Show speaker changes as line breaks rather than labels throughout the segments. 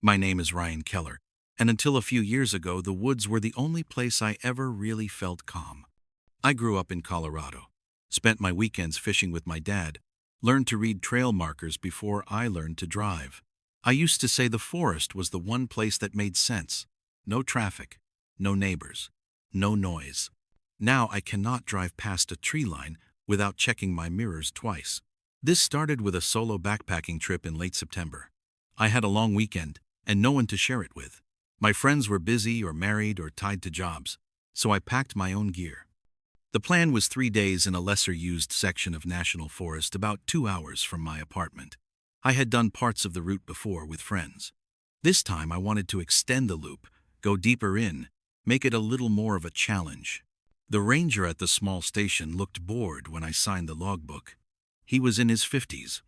My name is Ryan Keller, and until a few years ago, the woods were the only place I ever really felt calm. I grew up in Colorado, spent my weekends fishing with my dad, learned to read trail markers before I learned to drive. I used to say the forest was the one place that made sense. No traffic, no neighbors, no noise. Now I cannot drive past a tree line without checking my mirrors twice. This started with a solo backpacking trip in late September. I had a long weekend and no one to share it with. My friends were busy or married or tied to jobs, so I packed my own gear. The plan was 3 days in a lesser-used section of national forest about 2 hours from my apartment. I had done parts of the route before with friends. This time I wanted to extend the loop, go deeper in, make it a little more of a challenge. The ranger at the small station looked bored when I signed the logbook. He was in his 50s,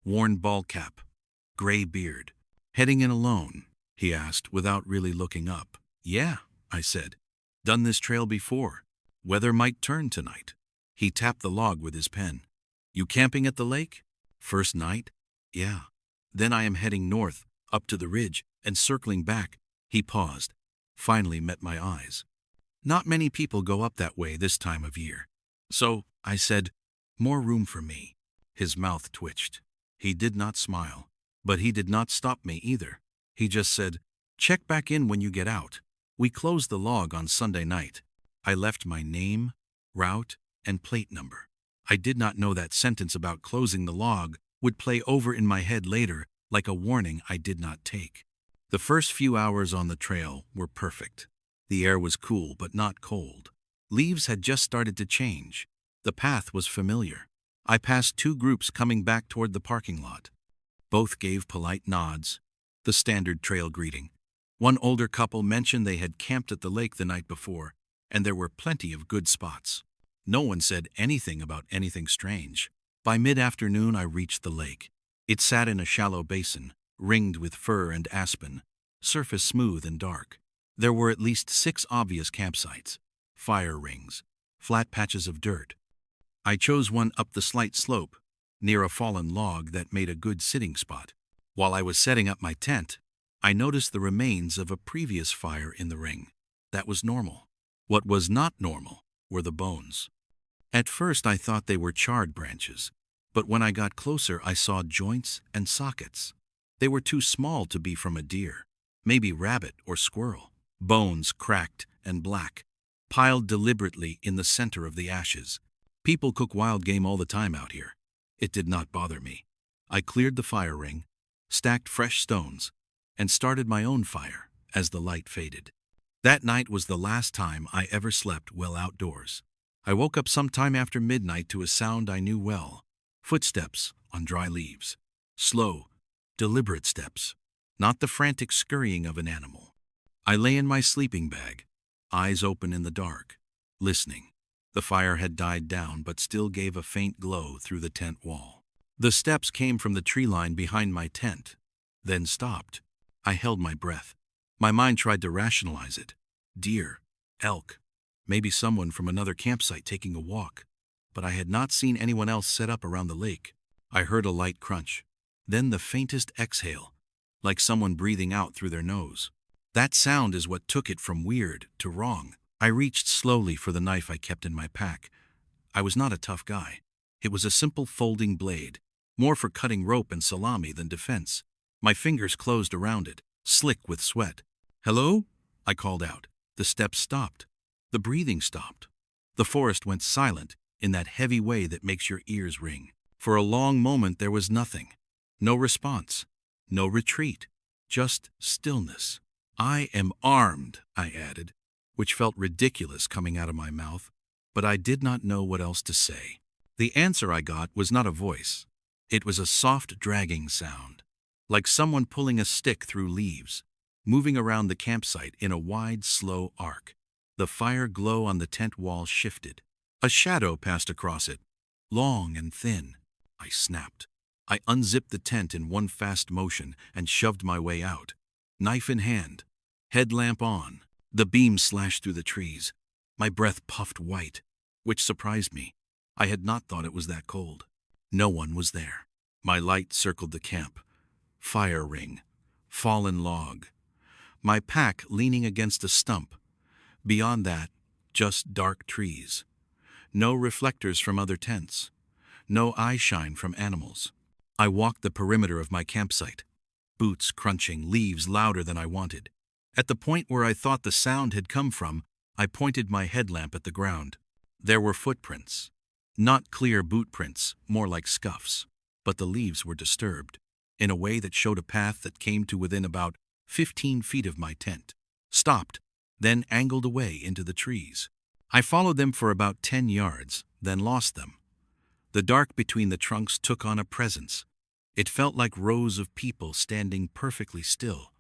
worn ball cap, gray beard. "Heading in alone?" he asked without really looking up. "Yeah," I said. "Done this trail before. Weather might turn tonight." He tapped the log with his pen. "You camping at the lake? First night?" "Yeah. Then I am heading north, up to the ridge, and circling back." He paused, finally met my eyes. "Not many people go up that way this time of year." "So," I said, "more room for me." His mouth twitched. He did not smile, but he did not stop me either. He just said, "Check back in when you get out." We closed the log on Sunday night. I left my name, route, and plate number. I did not know that sentence about closing the log would play over in my head later like a warning I did not take. The first few hours on the trail were perfect. The air was cool but not cold. Leaves had just started to change. The path was familiar. I passed 2 groups coming back toward the parking lot. Both gave polite nods, the standard trail greeting. One older couple mentioned they had camped at the lake the night before, and there were plenty of good spots. No one said anything about anything strange. By mid-afternoon I reached the lake. It sat in a shallow basin, ringed with fir and aspen, surface smooth and dark. There were at least 6 obvious campsites, fire rings, flat patches of dirt. I chose one up the slight slope, near a fallen log that made a good sitting spot. While I was setting up my tent, I noticed the remains of a previous fire in the ring. That was normal. What was not normal were the bones. At first I thought they were charred branches, but when I got closer I saw joints and sockets. They were too small to be from a deer, maybe rabbit or squirrel. Bones cracked and black, piled deliberately in the center of the ashes. People cook wild game all the time out here. It did not bother me. I cleared the fire ring, stacked fresh stones, and started my own fire as the light faded. That night was the last time I ever slept well outdoors. I woke up sometime after midnight to a sound I knew well. Footsteps on dry leaves. Slow, deliberate steps, not the frantic scurrying of an animal. I lay in my sleeping bag, eyes open in the dark, listening. The fire had died down but still gave a faint glow through the tent wall. The steps came from the tree line behind my tent, then stopped. I held my breath. My mind tried to rationalize it. Deer, elk, maybe someone from another campsite taking a walk. But I had not seen anyone else set up around the lake. I heard a light crunch, then the faintest exhale, like someone breathing out through their nose. That sound is what took it from weird to wrong. I reached slowly for the knife I kept in my pack. I was not a tough guy. It was a simple folding blade, more for cutting rope and salami than defense. My fingers closed around it, slick with sweat. "Hello?" I called out. The steps stopped. The breathing stopped. The forest went silent in that heavy way that makes your ears ring. For a long moment there was nothing. No response. No retreat. Just stillness. "I am armed," I added, which felt ridiculous coming out of my mouth, but I did not know what else to say. The answer I got was not a voice. It was a soft dragging sound, like someone pulling a stick through leaves, moving around the campsite in a wide, slow arc. The fire glow on the tent wall shifted. A shadow passed across it, long and thin. I snapped. I unzipped the tent in one fast motion and shoved my way out. Knife in hand, headlamp on. The beam slashed through the trees. My breath puffed white, which surprised me. I had not thought it was that cold. No one was there. My light circled the camp. Fire ring, fallen log. My pack leaning against a stump. Beyond that, just dark trees. No reflectors from other tents. No eye shine from animals. I walked the perimeter of my campsite. Boots crunching, leaves louder than I wanted. At the point where I thought the sound had come from, I pointed my headlamp at the ground. There were footprints. Not clear boot prints, more like scuffs. But the leaves were disturbed, in a way that showed a path that came to within about 15 feet of my tent. Stopped, then angled away into the trees. I followed them for about 10 yards, then lost them. The dark between the trunks took on a presence. It felt like rows of people standing perfectly still,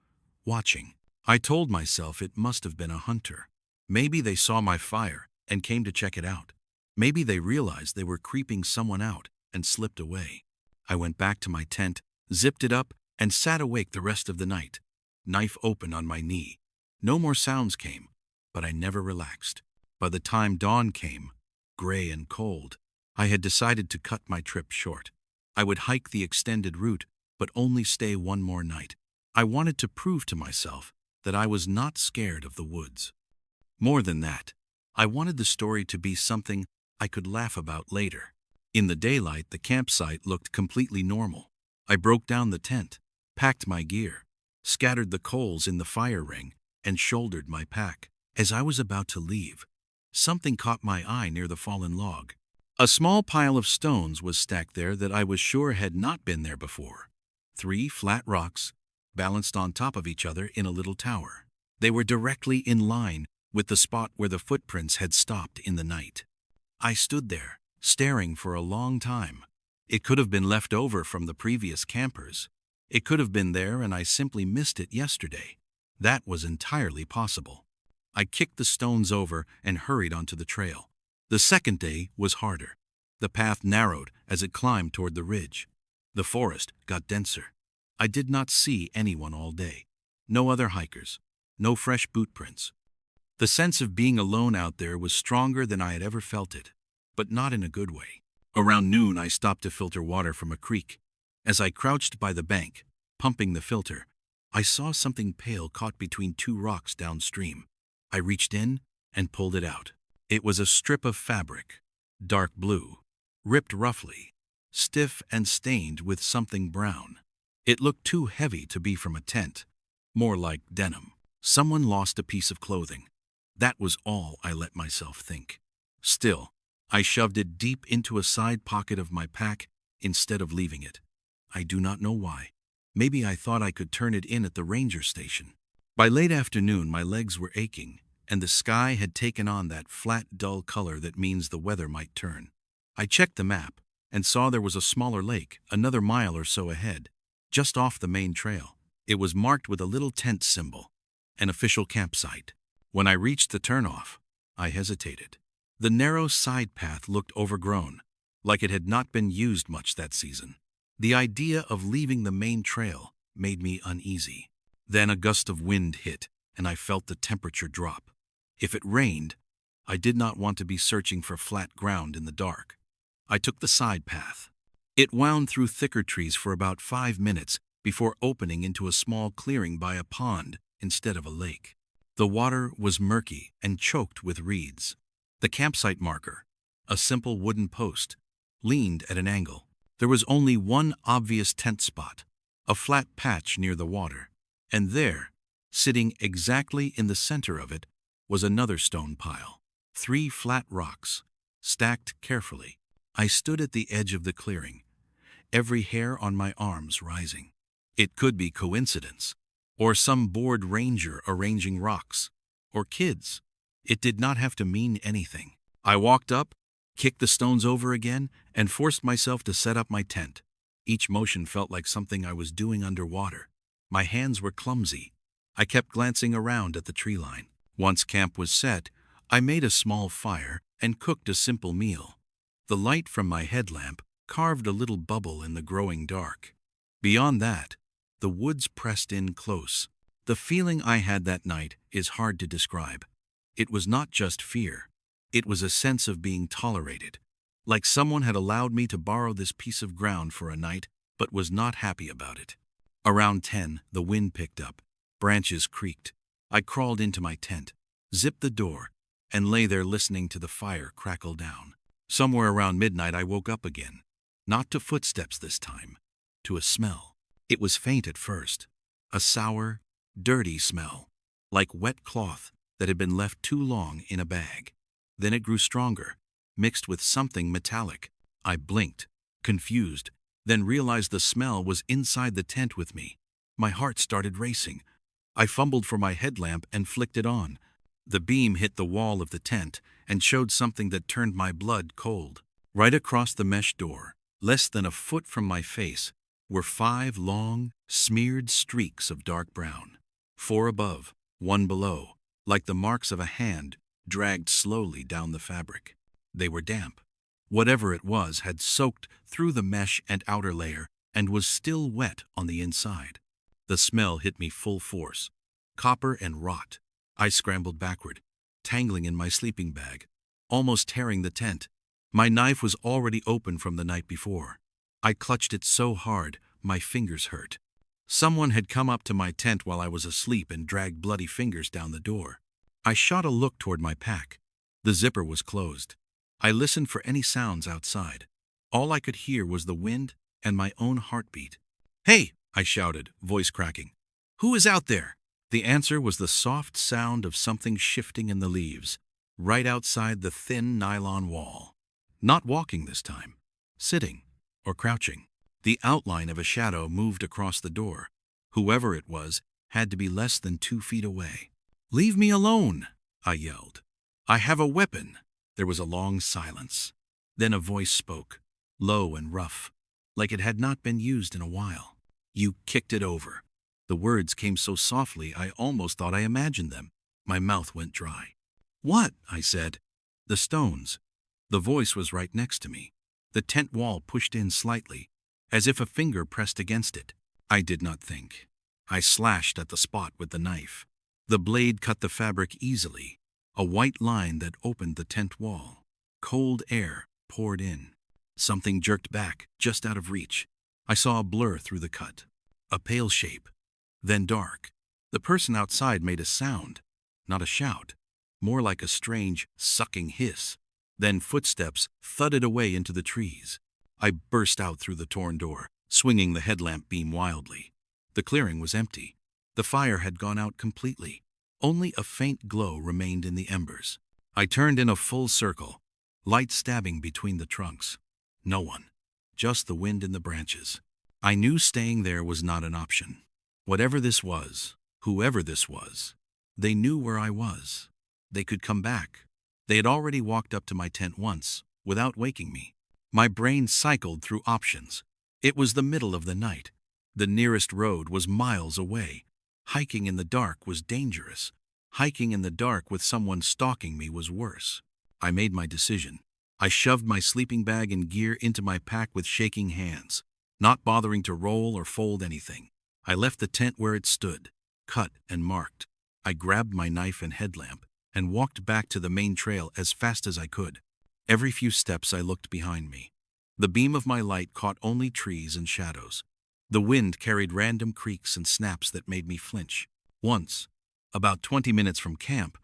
watching. I told myself it must have been a hunter. Maybe they saw my fire and came to check it out. Maybe they realized they were creeping someone out and slipped away. I went back to my tent, zipped it up, and sat awake the rest of the night, knife open on my knee. No more sounds came, but I never relaxed. By the time dawn came, gray and cold, I had decided to cut my trip short. I would hike the extended route, but only stay one more night. I wanted to prove to myself that I was not scared of the woods. More than that, I wanted the story to be something I could laugh about later. In the daylight, the campsite looked completely normal. I broke down the tent, packed my gear, scattered the coals in the fire ring, and shouldered my pack. As I was about to leave, something caught my eye near the fallen log. A small pile of stones was stacked there that I was sure had not been there before. 3 flat rocks, balanced on top of each other in a little tower. They were directly in line with the spot where the footprints had stopped in the night. I stood there, staring for a long time. It could have been left over from the previous campers. It could have been there and I simply missed it yesterday. That was entirely possible. I kicked the stones over and hurried onto the trail. The second day was harder. The path narrowed as it climbed toward the ridge. The forest got denser. I did not see anyone all day. No other hikers. No fresh boot prints. The sense of being alone out there was stronger than I had ever felt it, but not in a good way. Around noon, I stopped to filter water from a creek. As I crouched by the bank, pumping the filter, I saw something pale caught between 2 rocks downstream. I reached in and pulled it out. It was a strip of fabric, dark blue, ripped roughly, stiff and stained with something brown. It looked too heavy to be from a tent, more like denim. Someone lost a piece of clothing. That was all I let myself think. Still, I shoved it deep into a side pocket of my pack instead of leaving it. I do not know why. Maybe I thought I could turn it in at the ranger station. By late afternoon, my legs were aching, and the sky had taken on that flat, dull color that means the weather might turn. I checked the map and saw there was a smaller lake another mile or so ahead, just off the main trail. It was marked with a little tent symbol, an official campsite. When I reached the turnoff, I hesitated. The narrow side path looked overgrown, like it had not been used much that season. The idea of leaving the main trail made me uneasy. Then a gust of wind hit, and I felt the temperature drop. If it rained, I did not want to be searching for flat ground in the dark. I took the side path. It wound through thicker trees for about 5 minutes before opening into a small clearing by a pond instead of a lake. The water was murky and choked with reeds. The campsite marker, a simple wooden post, leaned at an angle. There was only one obvious tent spot, a flat patch near the water. And there, sitting exactly in the center of it, was another stone pile. 3 flat rocks, stacked carefully. I stood at the edge of the clearing, every hair on my arms rising. It could be coincidence, or some bored ranger arranging rocks, or kids. It did not have to mean anything. I walked up, kicked the stones over again, and forced myself to set up my tent. Each motion felt like something I was doing underwater. My hands were clumsy. I kept glancing around at the tree line. Once camp was set, I made a small fire and cooked a simple meal. The light from my headlamp carved a little bubble in the growing dark. Beyond that, the woods pressed in close. The feeling I had that night is hard to describe. It was not just fear. It was a sense of being tolerated, like someone had allowed me to borrow this piece of ground for a night, but was not happy about it. Around 10, the wind picked up. Branches creaked. I crawled into my tent, zipped the door, and lay there listening to the fire crackle down. Somewhere around midnight I woke up again. Not to footsteps this time. To a smell. It was faint at first. A sour, dirty smell. Like wet cloth that had been left too long in a bag. Then it grew stronger, mixed with something metallic. I blinked, confused, then realized the smell was inside the tent with me. My heart started racing. I fumbled for my headlamp and flicked it on. The beam hit the wall of the tent and showed something that turned my blood cold. Right across the mesh door, less than a foot from my face, were 5 long, smeared streaks of dark brown. 4 above, 1 below, like the marks of a hand dragged slowly down the fabric. They were damp. Whatever it was had soaked through the mesh and outer layer and was still wet on the inside. The smell hit me full force. Copper and rot. I scrambled backward, tangling in my sleeping bag, almost tearing the tent. My knife was already open from the night before. I clutched it so hard, my fingers hurt. Someone had come up to my tent while I was asleep and dragged bloody fingers down the door. I shot a look toward my pack. The zipper was closed. I listened for any sounds outside. All I could hear was the wind and my own heartbeat. "Hey!" I shouted, voice cracking. "Who is out there?" The answer was the soft sound of something shifting in the leaves, right outside the thin nylon wall. Not walking this time. Sitting, or crouching. The outline of a shadow moved across the door. Whoever it was had to be less than 2 feet away. "Leave me alone!" I yelled. "I have a weapon." There was a long silence. Then a voice spoke, low and rough, like it had not been used in a while. "You kicked it over." The words came so softly I almost thought I imagined them. My mouth went dry. "What?" I said. "The stones." The voice was right next to me. The tent wall pushed in slightly, as if a finger pressed against it. I did not think. I slashed at the spot with the knife. The blade cut the fabric easily, a white line that opened the tent wall. Cold air poured in. Something jerked back, just out of reach. I saw a blur through the cut. A pale shape. Then dark. The person outside made a sound, not a shout, more like a strange, sucking hiss. Then footsteps thudded away into the trees. I burst out through the torn door, swinging the headlamp beam wildly. The clearing was empty. The fire had gone out completely. Only a faint glow remained in the embers. I turned in a full circle, light stabbing between the trunks. No one. Just the wind in the branches. I knew staying there was not an option. Whatever this was, whoever this was, they knew where I was. They could come back. They had already walked up to my tent once, without waking me. My brain cycled through options. It was the middle of the night. The nearest road was miles away. Hiking in the dark was dangerous. Hiking in the dark with someone stalking me was worse. I made my decision. I shoved my sleeping bag and gear into my pack with shaking hands, not bothering to roll or fold anything. I left the tent where it stood, cut and marked. I grabbed my knife and headlamp and walked back to the main trail as fast as I could. Every few steps I looked behind me. The beam of my light caught only trees and shadows. The wind carried random creaks and snaps that made me flinch. Once, about 20 minutes from camp,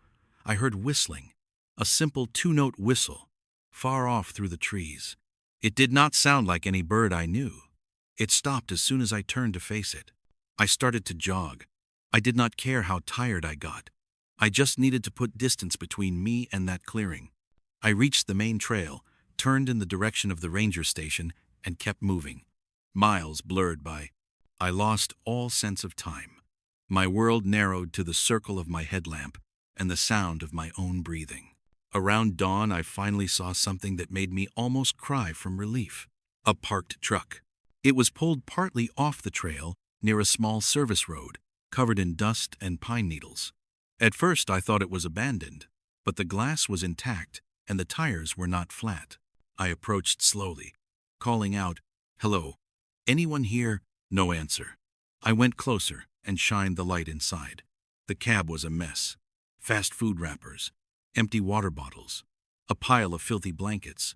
I heard whistling, a simple 2-note whistle, far off through the trees. It did not sound like any bird I knew. It stopped as soon as I turned to face it. I started to jog. I did not care how tired I got. I just needed to put distance between me and that clearing. I reached the main trail, turned in the direction of the ranger station, and kept moving. Miles blurred by. I lost all sense of time. My world narrowed to the circle of my headlamp and the sound of my own breathing. Around dawn, I finally saw something that made me almost cry from relief. A parked truck. It was pulled partly off the trail near a small service road, covered in dust and pine needles. At first, I thought it was abandoned, but the glass was intact and the tires were not flat. I approached slowly, calling out, "Hello. Anyone here?" No answer. I went closer and shined the light inside. The cab was a mess. Fast food wrappers, empty water bottles, a pile of filthy blankets.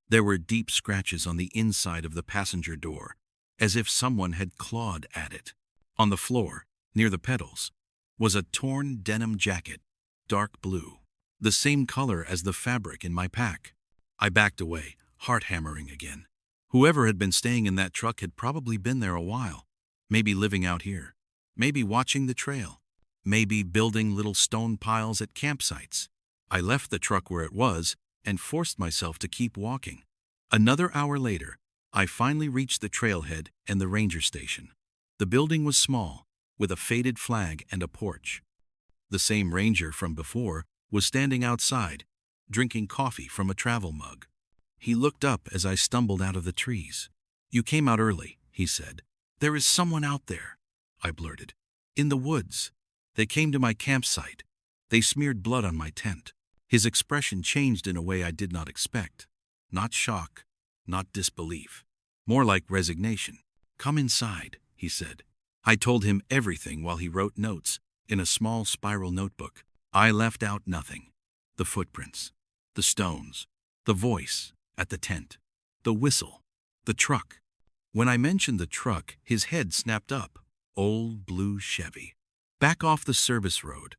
There were deep scratches on the inside of the passenger door, as if someone had clawed at it. On the floor, near the pedals, was a torn denim jacket, dark blue, the same color as the fabric in my pack. I backed away, heart hammering again. Whoever had been staying in that truck had probably been there a while, maybe living out here, maybe watching the trail, maybe building little stone piles at campsites. I left the truck where it was and forced myself to keep walking. Another hour later, I finally reached the trailhead and the ranger station. The building was small, with a faded flag and a porch. The same ranger from before was standing outside, drinking coffee from a travel mug. He looked up as I stumbled out of the trees. "You came out early," he said. "There is someone out there," I blurted. "In the woods. They came to my campsite. They smeared blood on my tent." His expression changed in a way I did not expect. Not shock, not disbelief. More like resignation. "Come inside," he said. I told him everything while he wrote notes in a small spiral notebook. I left out nothing. The footprints, the stones, the voice at the tent, the whistle, the truck. When I mentioned the truck, his head snapped up. Old blue Chevy. Back off the service road.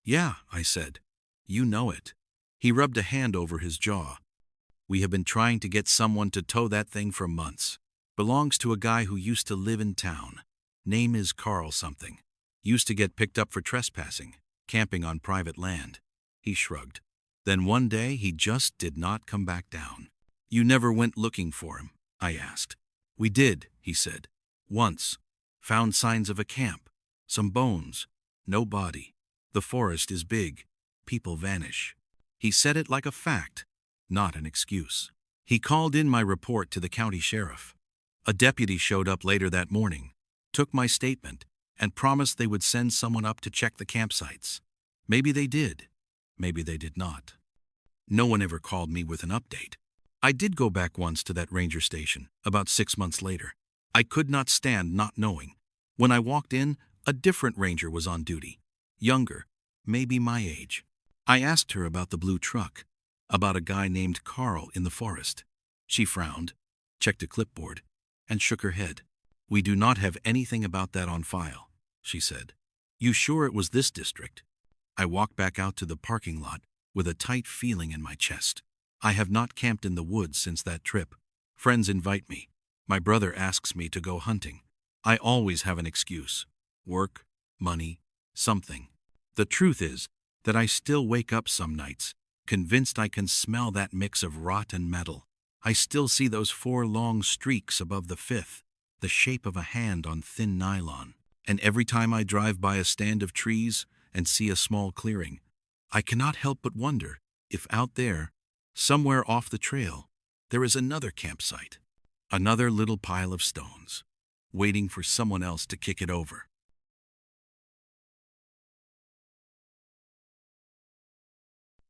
"Yeah," I said. "You know it." He rubbed a hand over his jaw. "We have been trying to get someone to tow that thing for months. Belongs to a guy who used to live in town. Name is Carl something. Used to get picked up for trespassing, camping on private land." He shrugged. "Then one day he just did not come back down." "You never went looking for him?" I asked. "We did," he said. "Once. Found signs of a camp. Some bones. No body. The forest is big. People vanish." He said it like a fact, not an excuse. He called in my report to the county sheriff. A deputy showed up later that morning, took my statement, and promised they would send someone up to check the campsites. Maybe they did. Maybe they did not. No one ever called me with an update. I did go back once to that ranger station, about 6 months later. I could not stand not knowing. When I walked in, a different ranger was on duty. Younger, maybe my age. I asked her about the blue truck, about a guy named Carl in the forest. She frowned, checked a clipboard, and shook her head. "We do not have anything about that on file," she said. "You sure it was this district?" I walked back out to the parking lot with a tight feeling in my chest. I have not camped in the woods since that trip. Friends invite me. My brother asks me to go hunting. I always have an excuse. Work, money, something. The truth is that I still wake up some nights, convinced I can smell that mix of rot and metal. I still see those 4 long streaks above the 5th, the shape of a hand on thin nylon. And every time I drive by a stand of trees and see a small clearing, I cannot help but wonder if out there, somewhere off the trail, there is another campsite, another little pile of stones, waiting for someone else to kick it over.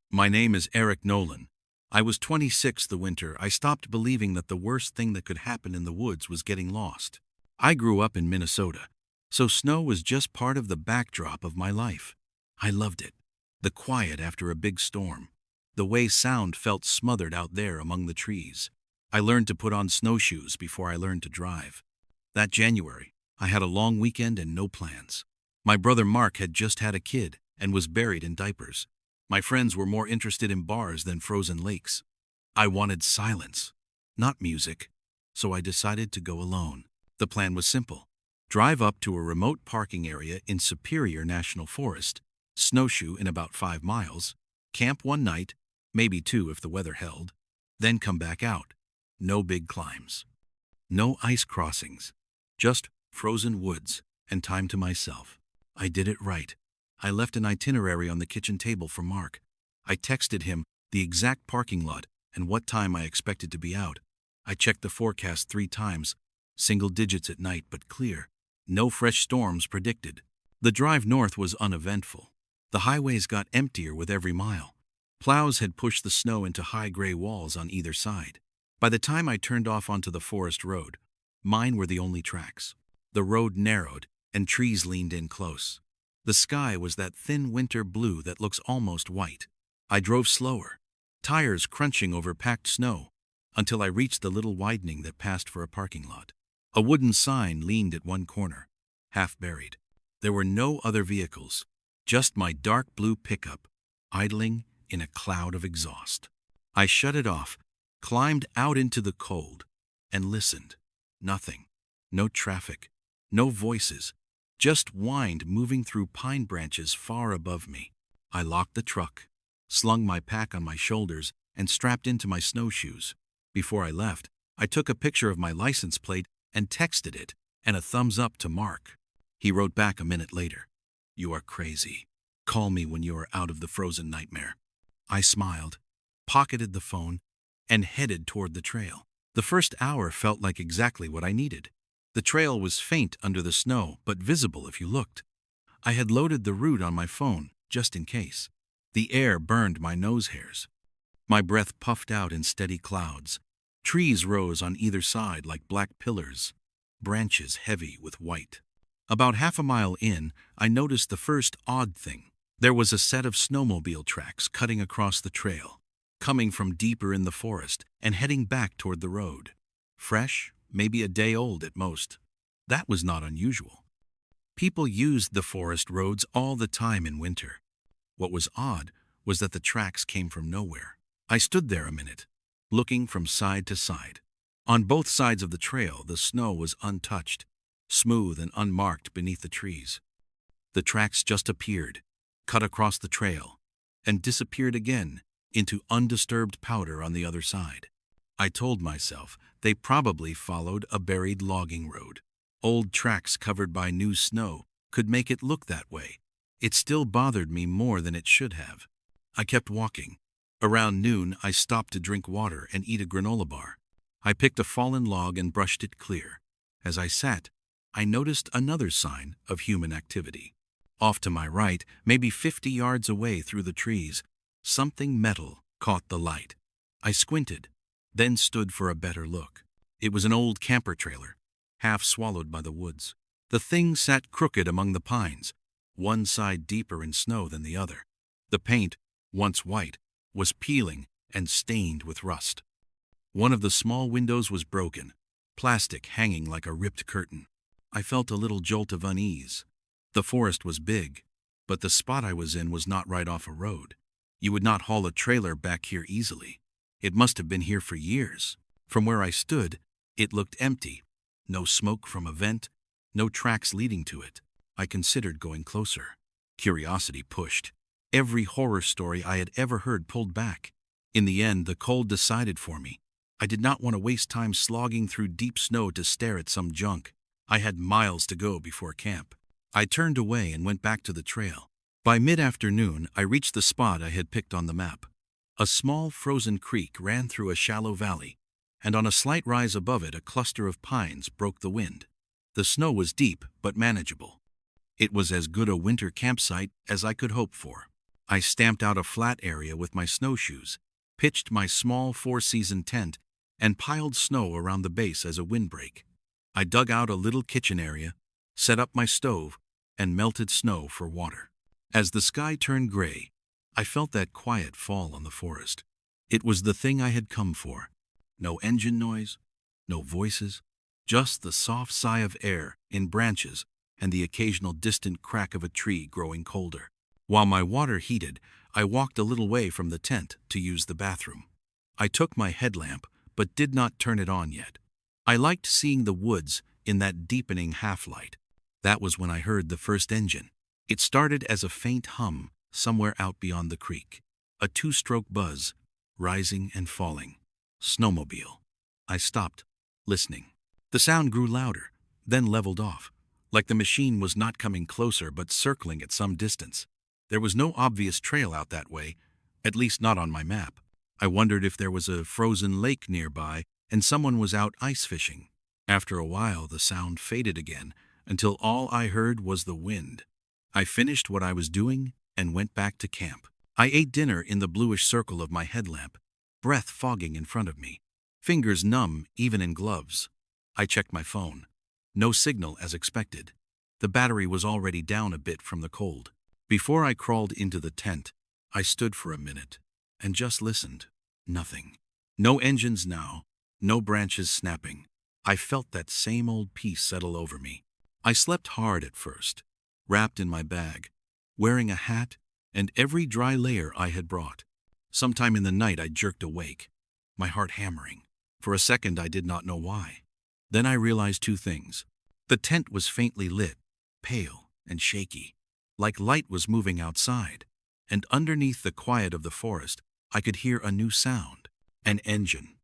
My name is Eric Nolan. I was 26 the winter I stopped believing that the worst thing that could happen in the woods was getting lost. I grew up in Minnesota, so snow was just part of the backdrop of my life. I loved it. The quiet after a big storm. The way sound felt smothered out there among the trees. I learned to put on snowshoes before I learned to drive. That January, I had a long weekend and no plans. My brother Mark had just had a kid and was buried in diapers. My friends were more interested in bars than frozen lakes. I wanted silence, not music, so I decided to go alone. The plan was simple. Drive up to a remote parking area in Superior National Forest, snowshoe in about 5 miles, camp one night, maybe 2 if the weather held, then come back out. No big climbs. No ice crossings. Just frozen woods and time to myself. I did it right. I left an itinerary on the kitchen table for Mark. I texted him the exact parking lot and what time I expected to be out. I checked the forecast 3 times, single digits at night but clear. No fresh storms predicted. The drive north was uneventful. The highways got emptier with every mile. Plows had pushed the snow into high gray walls on either side. By the time I turned off onto the forest road, mine were the only tracks. The road narrowed and trees leaned in close. The sky was that thin winter blue that looks almost white. I drove slower, tires crunching over packed snow, until I reached the little widening that passed for a parking lot. A wooden sign leaned at one corner, half buried. There were no other vehicles, just my dark blue pickup, idling in a cloud of exhaust. I shut it off, climbed out into the cold, and listened. Nothing. No traffic. No voices. Just wind moving through pine branches far above me. I locked the truck, slung my pack on my shoulders, and strapped into my snowshoes. Before I left, I took a picture of my license plate and texted it, and a thumbs up to Mark. He wrote back a minute later, "You are crazy. Call me when you are out of the frozen nightmare." I smiled, pocketed the phone, and headed toward the trail. The first hour felt like exactly what I needed. The trail was faint under the snow, but visible if you looked. I had loaded the route on my phone, just in case. The air burned my nose hairs. My breath puffed out in steady clouds. Trees rose on either side like black pillars, branches heavy with white. About half a mile in, I noticed the first odd thing. There was a set of snowmobile tracks cutting across the trail, coming from deeper in the forest and heading back toward the road. Fresh, maybe a day old at most. That was not unusual. People used the forest roads all the time in winter. What was odd was that the tracks came from nowhere. I stood there a minute, looking from side to side. On both sides of the trail, the snow was untouched, smooth and unmarked beneath the trees. The tracks just appeared, cut across the trail, and disappeared again into undisturbed powder on the other side. I told myself they probably followed a buried logging road. Old tracks covered by new snow could make it look that way. It still bothered me more than it should have. I kept walking. Around noon, I stopped to drink water and eat a granola bar. I picked a fallen log and brushed it clear. As I sat, I noticed another sign of human activity. Off to my right, maybe 50 yards away through the trees, something metal caught the light. I squinted, then stood for a better look. It was an old camper trailer, half swallowed by the woods. The thing sat crooked among the pines, one side deeper in snow than the other. The paint, once white, was peeling and stained with rust. One of the small windows was broken, plastic hanging like a ripped curtain. I felt a little jolt of unease. The forest was big, but the spot I was in was not right off a road. You would not haul a trailer back here easily. It must have been here for years. From where I stood, it looked empty. No smoke from a vent, no tracks leading to it. I considered going closer. Curiosity pushed. Every horror story I had ever heard pulled back. In the end, the cold decided for me. I did not want to waste time slogging through deep snow to stare at some junk. I had miles to go before camp. I turned away and went back to the trail. By mid-afternoon, I reached the spot I had picked on the map. A small frozen creek ran through a shallow valley, and on a slight rise above it, a cluster of pines broke the wind. The snow was deep but manageable. It was as good a winter campsite as I could hope for. I stamped out a flat area with my snowshoes, pitched my small four-season tent, and piled snow around the base as a windbreak. I dug out a little kitchen area, set up my stove, and melted snow for water. As the sky turned gray, I felt that quiet fall on the forest. It was the thing I had come for. No engine noise, no voices, just the soft sigh of air in branches and the occasional distant crack of a tree growing colder. While my water heated, I walked a little way from the tent to use the bathroom. I took my headlamp, but did not turn it on yet. I liked seeing the woods in that deepening half-light. That was when I heard the first engine. It started as a faint hum somewhere out beyond the creek. A two-stroke buzz, rising and falling. Snowmobile. I stopped, listening. The sound grew louder, then leveled off, like the machine was not coming closer but circling at some distance. There was no obvious trail out that way, at least not on my map. I wondered if there was a frozen lake nearby and someone was out ice fishing. After a while, the sound faded again, until all I heard was the wind. I finished what I was doing and went back to camp. I ate dinner in the bluish circle of my headlamp, breath fogging in front of me, fingers numb even in gloves. I checked my phone. No signal as expected. The battery was already down a bit from the cold. Before I crawled into the tent, I stood for a minute and just listened. Nothing. No engines now, no branches snapping. I felt that same old peace settle over me. I slept hard at first, wrapped in my bag, wearing a hat and every dry layer I had brought. Sometime in the night I jerked awake, my heart hammering. For a second I did not know why. Then I realized two things. The tent was faintly lit, pale and shaky, like light was moving outside. And underneath the quiet of the forest, I could hear a new sound. An engine.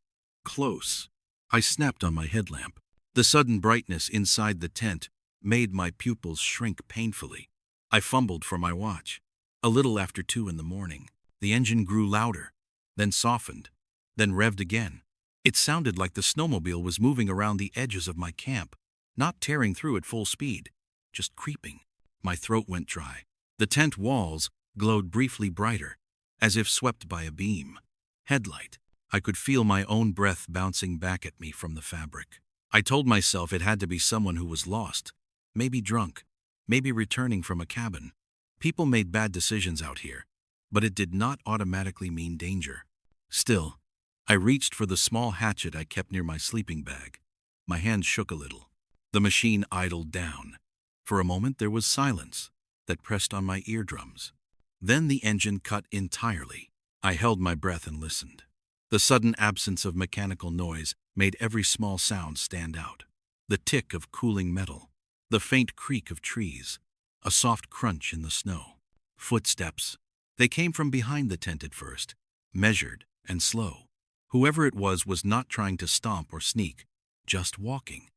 Close. I snapped on my headlamp. The sudden brightness inside the tent made my pupils shrink painfully. I fumbled for my watch. A little after 2 in the morning, the engine grew louder, then softened, then revved again. It sounded like the snowmobile was moving around the edges of my camp, not tearing through at full speed, just creeping. My throat went dry. The tent walls glowed briefly brighter, as if swept by a beam. Headlight. I could feel my own breath bouncing back at me from the fabric. I told myself it had to be someone who was lost, maybe drunk, maybe returning from a cabin. People made bad decisions out here, but it did not automatically mean danger. Still, I reached for the small hatchet I kept near my sleeping bag. My hand shook a little. The machine idled down. For a moment there was silence that pressed on my eardrums. Then the engine cut entirely. I held my breath and listened. The sudden absence of mechanical noise made every small sound stand out. The tick of cooling metal, the faint creak of trees, a soft crunch in the snow. Footsteps. They came from behind the tent at first, measured and slow. Whoever it was not trying to stomp or sneak, just walking.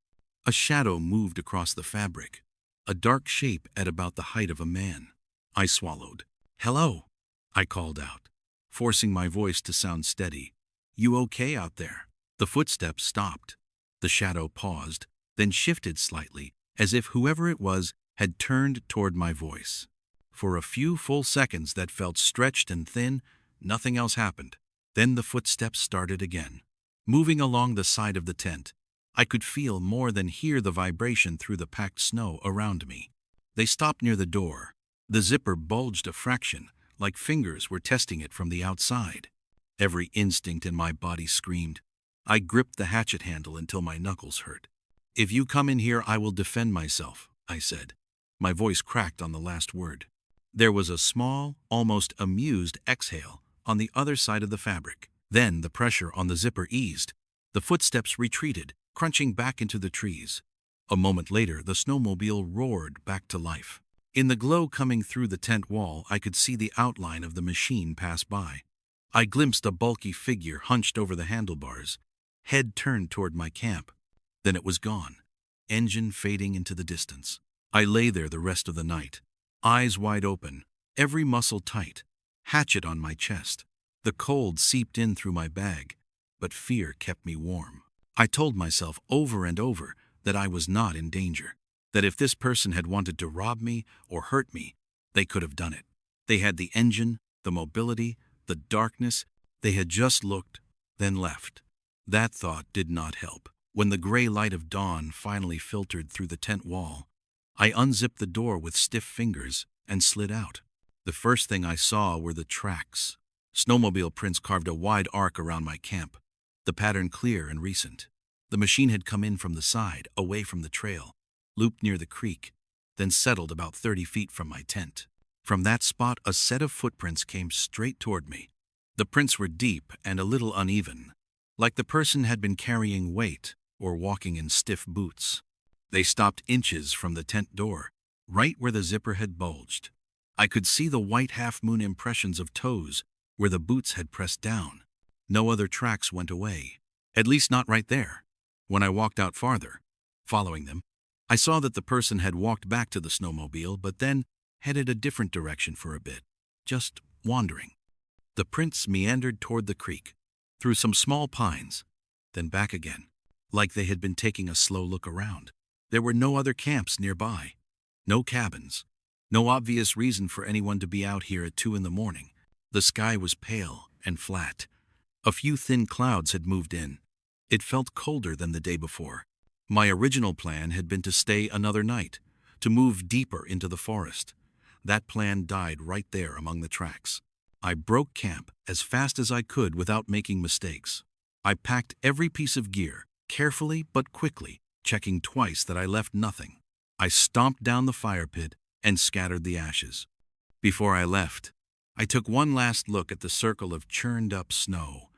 A shadow moved across the fabric, a dark shape at about the height of a man. I swallowed. "Hello," I called out, forcing my voice to sound steady. "You okay out there?" The footsteps stopped. The shadow paused, then shifted slightly, as if whoever it was had turned toward my voice. For a few full seconds that felt stretched and thin, nothing else happened. Then the footsteps started again. Moving along the side of the tent, I could feel more than hear the vibration through the packed snow around me. They stopped near the door. The zipper bulged a fraction, like fingers were testing it from the outside. Every instinct in my body screamed. I gripped the hatchet handle until my knuckles hurt. "If you come in here, I will defend myself," I said. My voice cracked on the last word. There was a small, almost amused exhale on the other side of the fabric. Then the pressure on the zipper eased. The footsteps retreated, crunching back into the trees. A moment later, the snowmobile roared back to life. In the glow coming through the tent wall, I could see the outline of the machine pass by. I glimpsed a bulky figure hunched over the handlebars, head turned toward my camp. Then it was gone, engine fading into the distance. I lay there the rest of the night, eyes wide open, every muscle tight, hatchet on my chest. The cold seeped in through my bag, but fear kept me warm. I told myself over and over that I was not in danger, that if this person had wanted to rob me or hurt me, they could have done it. They had the engine, the mobility, the darkness. They had just looked, then left. That thought did not help. When the gray light of dawn finally filtered through the tent wall, I unzipped the door with stiff fingers and slid out. The first thing I saw were the tracks. Snowmobile prints carved a wide arc around my camp, the pattern clear and recent. The machine had come in from the side, away from the trail, looped near the creek, then settled about 30 feet from my tent. From that spot, a set of footprints came straight toward me. The prints were deep and a little uneven, like the person had been carrying weight or walking in stiff boots. They stopped inches from the tent door, right where the zipper had bulged. I could see the white half-moon impressions of toes where the boots had pressed down. No other tracks went away, at least not right there. When I walked out farther, following them, I saw that the person had walked back to the snowmobile but then headed a different direction for a bit, just wandering. The prints meandered toward the creek, through some small pines, then back again, like they had been taking a slow look around. There were no other camps nearby, no cabins, no obvious reason for anyone to be out here at 2 in the morning. The sky was pale and flat. A few thin clouds had moved in. It felt colder than the day before. My original plan had been to stay another night, to move deeper into the forest. That plan died right there among the tracks. I broke camp as fast as I could without making mistakes. I packed every piece of gear, carefully but quickly, checking twice that I left nothing. I stomped down the fire pit and scattered the ashes. Before I left, I took one last look at the circle of churned up snow,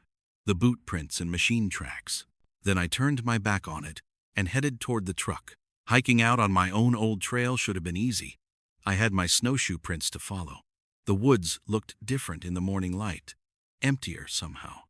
the boot prints and machine tracks. Then I turned my back on it and headed toward the truck. Hiking out on my own old trail should have been easy. I had my snowshoe prints to follow. The woods looked different in the morning light, emptier somehow.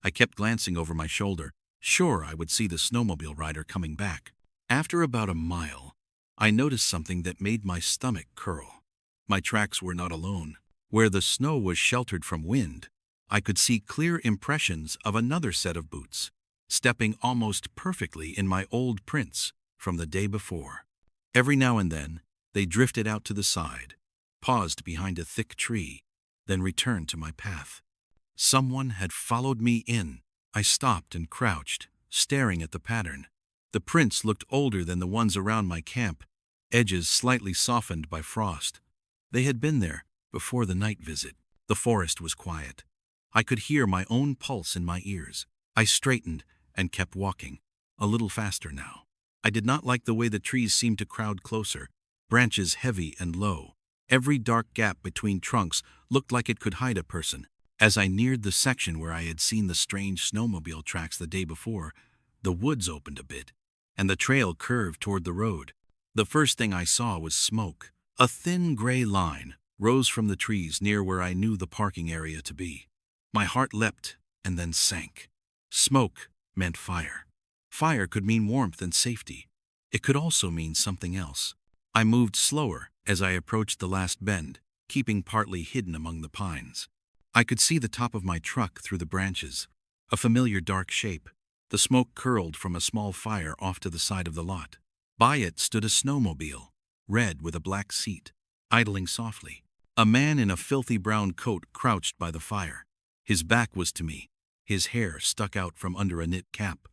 I kept glancing over my shoulder, sure I would see the snowmobile rider coming back. After about a mile, I noticed something that made my stomach curl. My tracks were not alone. Where the snow was sheltered from wind, I could see clear impressions of another set of boots, stepping almost perfectly in my old prints from the day before. Every now and then, they drifted out to the side, paused behind a thick tree, then returned to my path. Someone had followed me in. I stopped and crouched, staring at the pattern. The prints looked older than the ones around my camp, edges slightly softened by frost. They had been there before the night visit. The forest was quiet. I could hear my own pulse in my ears. I straightened and kept walking, a little faster now. I did not like the way the trees seemed to crowd closer, branches heavy and low. Every dark gap between trunks looked like it could hide a person. As I neared the section where I had seen the strange snowmobile tracks the day before, the woods opened a bit, and the trail curved toward the road. The first thing I saw was smoke. A thin gray line rose from the trees near where I knew the parking area to be. My heart leapt and then sank. Smoke meant fire. Fire could mean warmth and safety. It could also mean something else. I moved slower as I approached the last bend, keeping partly hidden among the pines. I could see the top of my truck through the branches, a familiar dark shape. The smoke curled from a small fire off to the side of the lot. By it stood a snowmobile, red with a black seat, idling softly. A man in a filthy brown coat crouched by the fire. His back was to me. His hair stuck out from under a knit cap.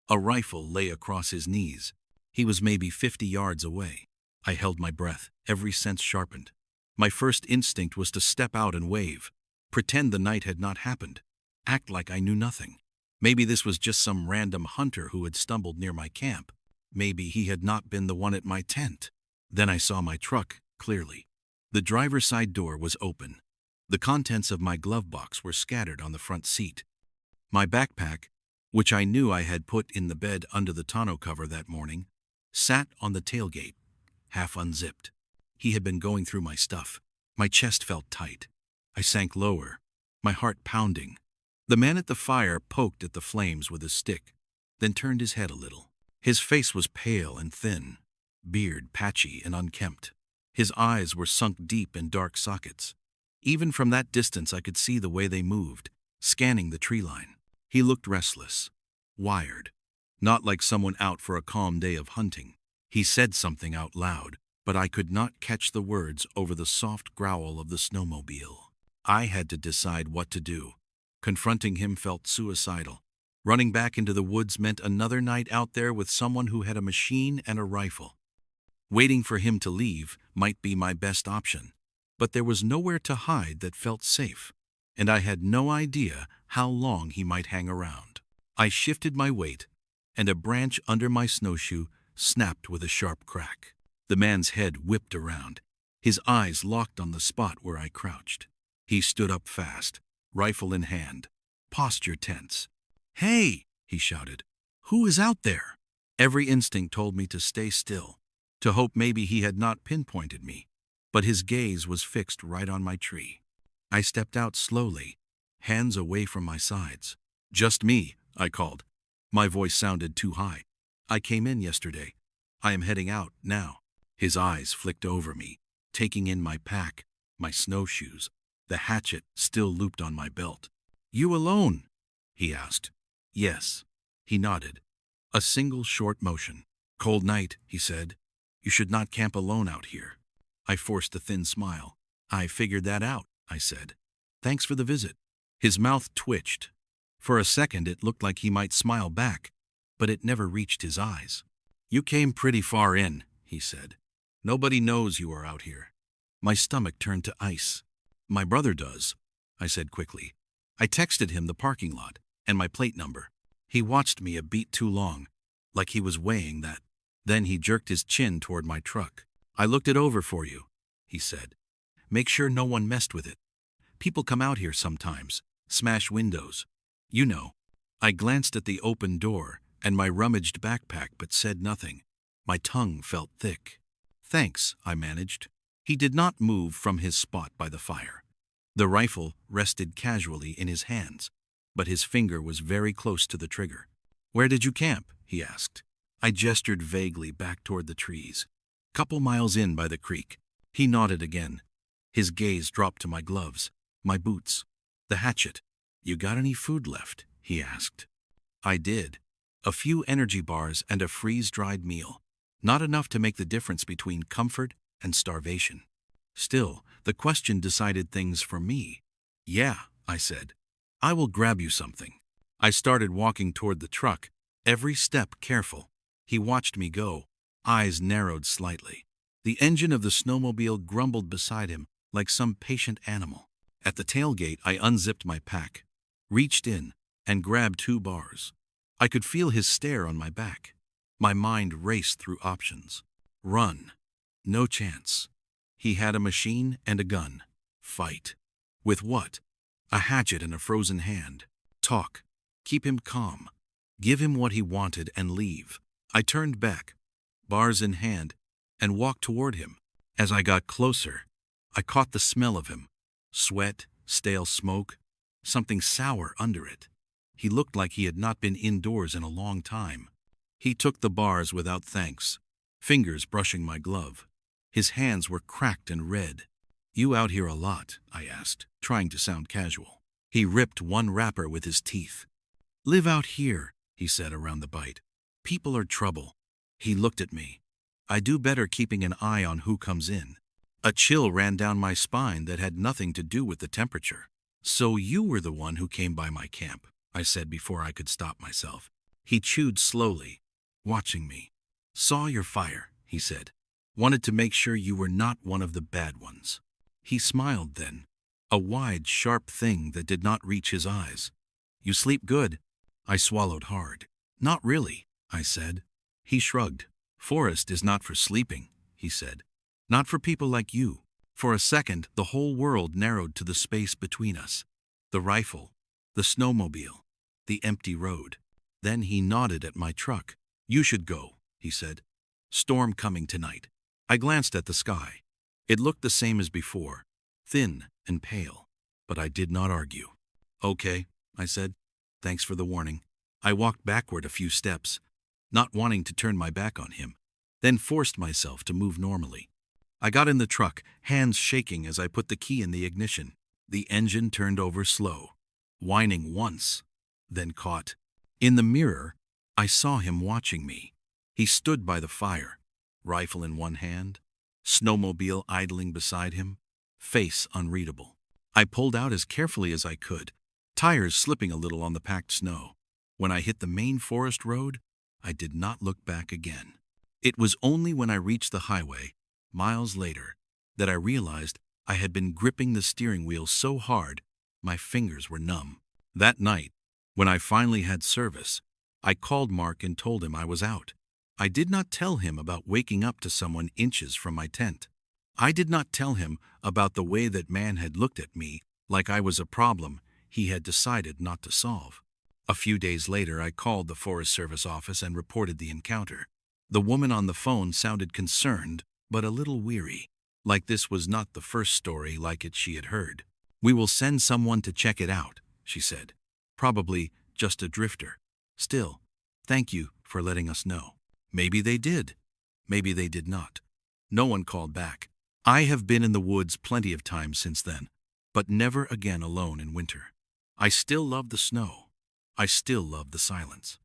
A rifle lay across his knees. He was maybe 50 yards away. I held my breath, every sense sharpened. My first instinct was to step out and wave, pretend the night had not happened, act like I knew nothing. Maybe this was just some random hunter who had stumbled near my camp. Maybe he had not been the one at my tent. Then I saw my truck clearly. The driver's side door was open. The contents of my glove box were scattered on the front seat. My backpack, which I knew I had put in the bed under the tonneau cover that morning, sat on the tailgate, half unzipped. He had been going through my stuff. My chest felt tight. I sank lower, my heart pounding. The man at the fire poked at the flames with his stick, then turned his head a little. His face was pale and thin, beard patchy and unkempt. His eyes were sunk deep in dark sockets. Even from that distance I could see the way they moved, scanning the tree line. He looked restless, wired, not like someone out for a calm day of hunting. He said something out loud, but I could not catch the words over the soft growl of the snowmobile. I had to decide what to do. Confronting him felt suicidal. Running back into the woods meant another night out there with someone who had a machine and a rifle. Waiting for him to leave might be my best option, but there was nowhere to hide that felt safe, and I had no idea how long he might hang around. I shifted my weight, and a branch under my snowshoe snapped with a sharp crack. The man's head whipped around, his eyes locked on the spot where I crouched. He stood up fast, rifle in hand, posture tense. "Hey!" he shouted. "Who is out there?" Every instinct told me to stay still, to hope maybe he had not pinpointed me, but his gaze was fixed right on my tree. I stepped out slowly, hands away from my sides. "Just me," I called. My voice sounded too high. "I came in yesterday. I am heading out now." His eyes flicked over me, taking in my pack, my snowshoes, the hatchet still looped on my belt. "You alone?" he asked. "Yes." He nodded. A single short motion. "Cold night," he said. "You should not camp alone out here." I forced a thin smile. "I figured that out," I said. "Thanks for the visit." His mouth twitched. For a second it looked like he might smile back, but it never reached his eyes. "You came pretty far in," he said. "Nobody knows you are out here." My stomach turned to ice. "My brother does," I said quickly. I texted him the parking lot and my plate number. He watched me a beat too long, like he was weighing that. Then he jerked his chin toward my truck. "I looked it over for you," he said. "Make sure no one messed with it. People come out here sometimes, smash windows. You know." I glanced at the open door and my rummaged backpack but said nothing. My tongue felt thick. "Thanks," I managed. He did not move from his spot by the fire. The rifle rested casually in his hands, but his finger was very close to the trigger. "Where did you camp?" he asked. I gestured vaguely back toward the trees. "Couple miles in by the creek." He nodded again. His gaze dropped to my gloves, my boots, the hatchet. "You got any food left?" he asked. I did. A few energy bars and a freeze-dried meal. Not enough to make the difference between comfort and starvation. Still, the question decided things for me. "Yeah," I said. "I will grab you something." I started walking toward the truck, every step careful. He watched me go, eyes narrowed slightly. The engine of the snowmobile grumbled beside him like some patient animal. At the tailgate, I unzipped my pack, reached in, and grabbed 2 bars. I could feel his stare on my back. My mind raced through options. Run. No chance. He had a machine and a gun. Fight. With what? A hatchet and a frozen hand. Talk. Keep him calm. Give him what he wanted and leave. I turned back, bars in hand, and walked toward him. As I got closer, I caught the smell of him. Sweat, stale smoke, something sour under it. He looked like he had not been indoors in a long time. He took the bars without thanks, fingers brushing my glove. His hands were cracked and red. "You out here a lot?" I asked, trying to sound casual. He ripped one wrapper with his teeth. "Live out here," he said around the bite. "People are trouble." He looked at me. "I do better keeping an eye on who comes in." A chill ran down my spine that had nothing to do with the temperature. "So you were the one who came by my camp," I said before I could stop myself. He chewed slowly, watching me. "Saw your fire," he said. "Wanted to make sure you were not one of the bad ones." He smiled then, a wide, sharp thing that did not reach his eyes. "You sleep good?" I swallowed hard. "Not really," I said. He shrugged. "Forest is not for sleeping," he said. "Not for people like you." For a second, the whole world narrowed to the space between us. The rifle, the snowmobile, the empty road. Then he nodded at my truck. "You should go," he said. "Storm coming tonight." I glanced at the sky. It looked the same as before, thin and pale, but I did not argue. "Okay," I said. "Thanks for the warning." I walked backward a few steps, not wanting to turn my back on him, then forced myself to move normally. I got in the truck, hands shaking as I put the key in the ignition. The engine turned over slow, whining once, then caught. In the mirror, I saw him watching me. He stood by the fire, rifle in one hand, snowmobile idling beside him, face unreadable. I pulled out as carefully as I could, tires slipping a little on the packed snow. When I hit the main forest road, I did not look back again. It was only when I reached the highway, miles later, that I realized I had been gripping the steering wheel so hard my fingers were numb. That night, when I finally had service, I called Mark and told him I was out. I did not tell him about waking up to someone inches from my tent. I did not tell him about the way that man had looked at me like I was a problem he had decided not to solve. A few days later, I called the Forest Service office and reported the encounter. The woman on the phone sounded concerned, but a little weary, like this was not the first story like it she had heard. "We will send someone to check it out," she said. "Probably just a drifter. Still, thank you for letting us know." Maybe they did. Maybe they did not. No one called back. I have been in the woods plenty of times since then, but never again alone in winter. I still love the snow. I still love the silence.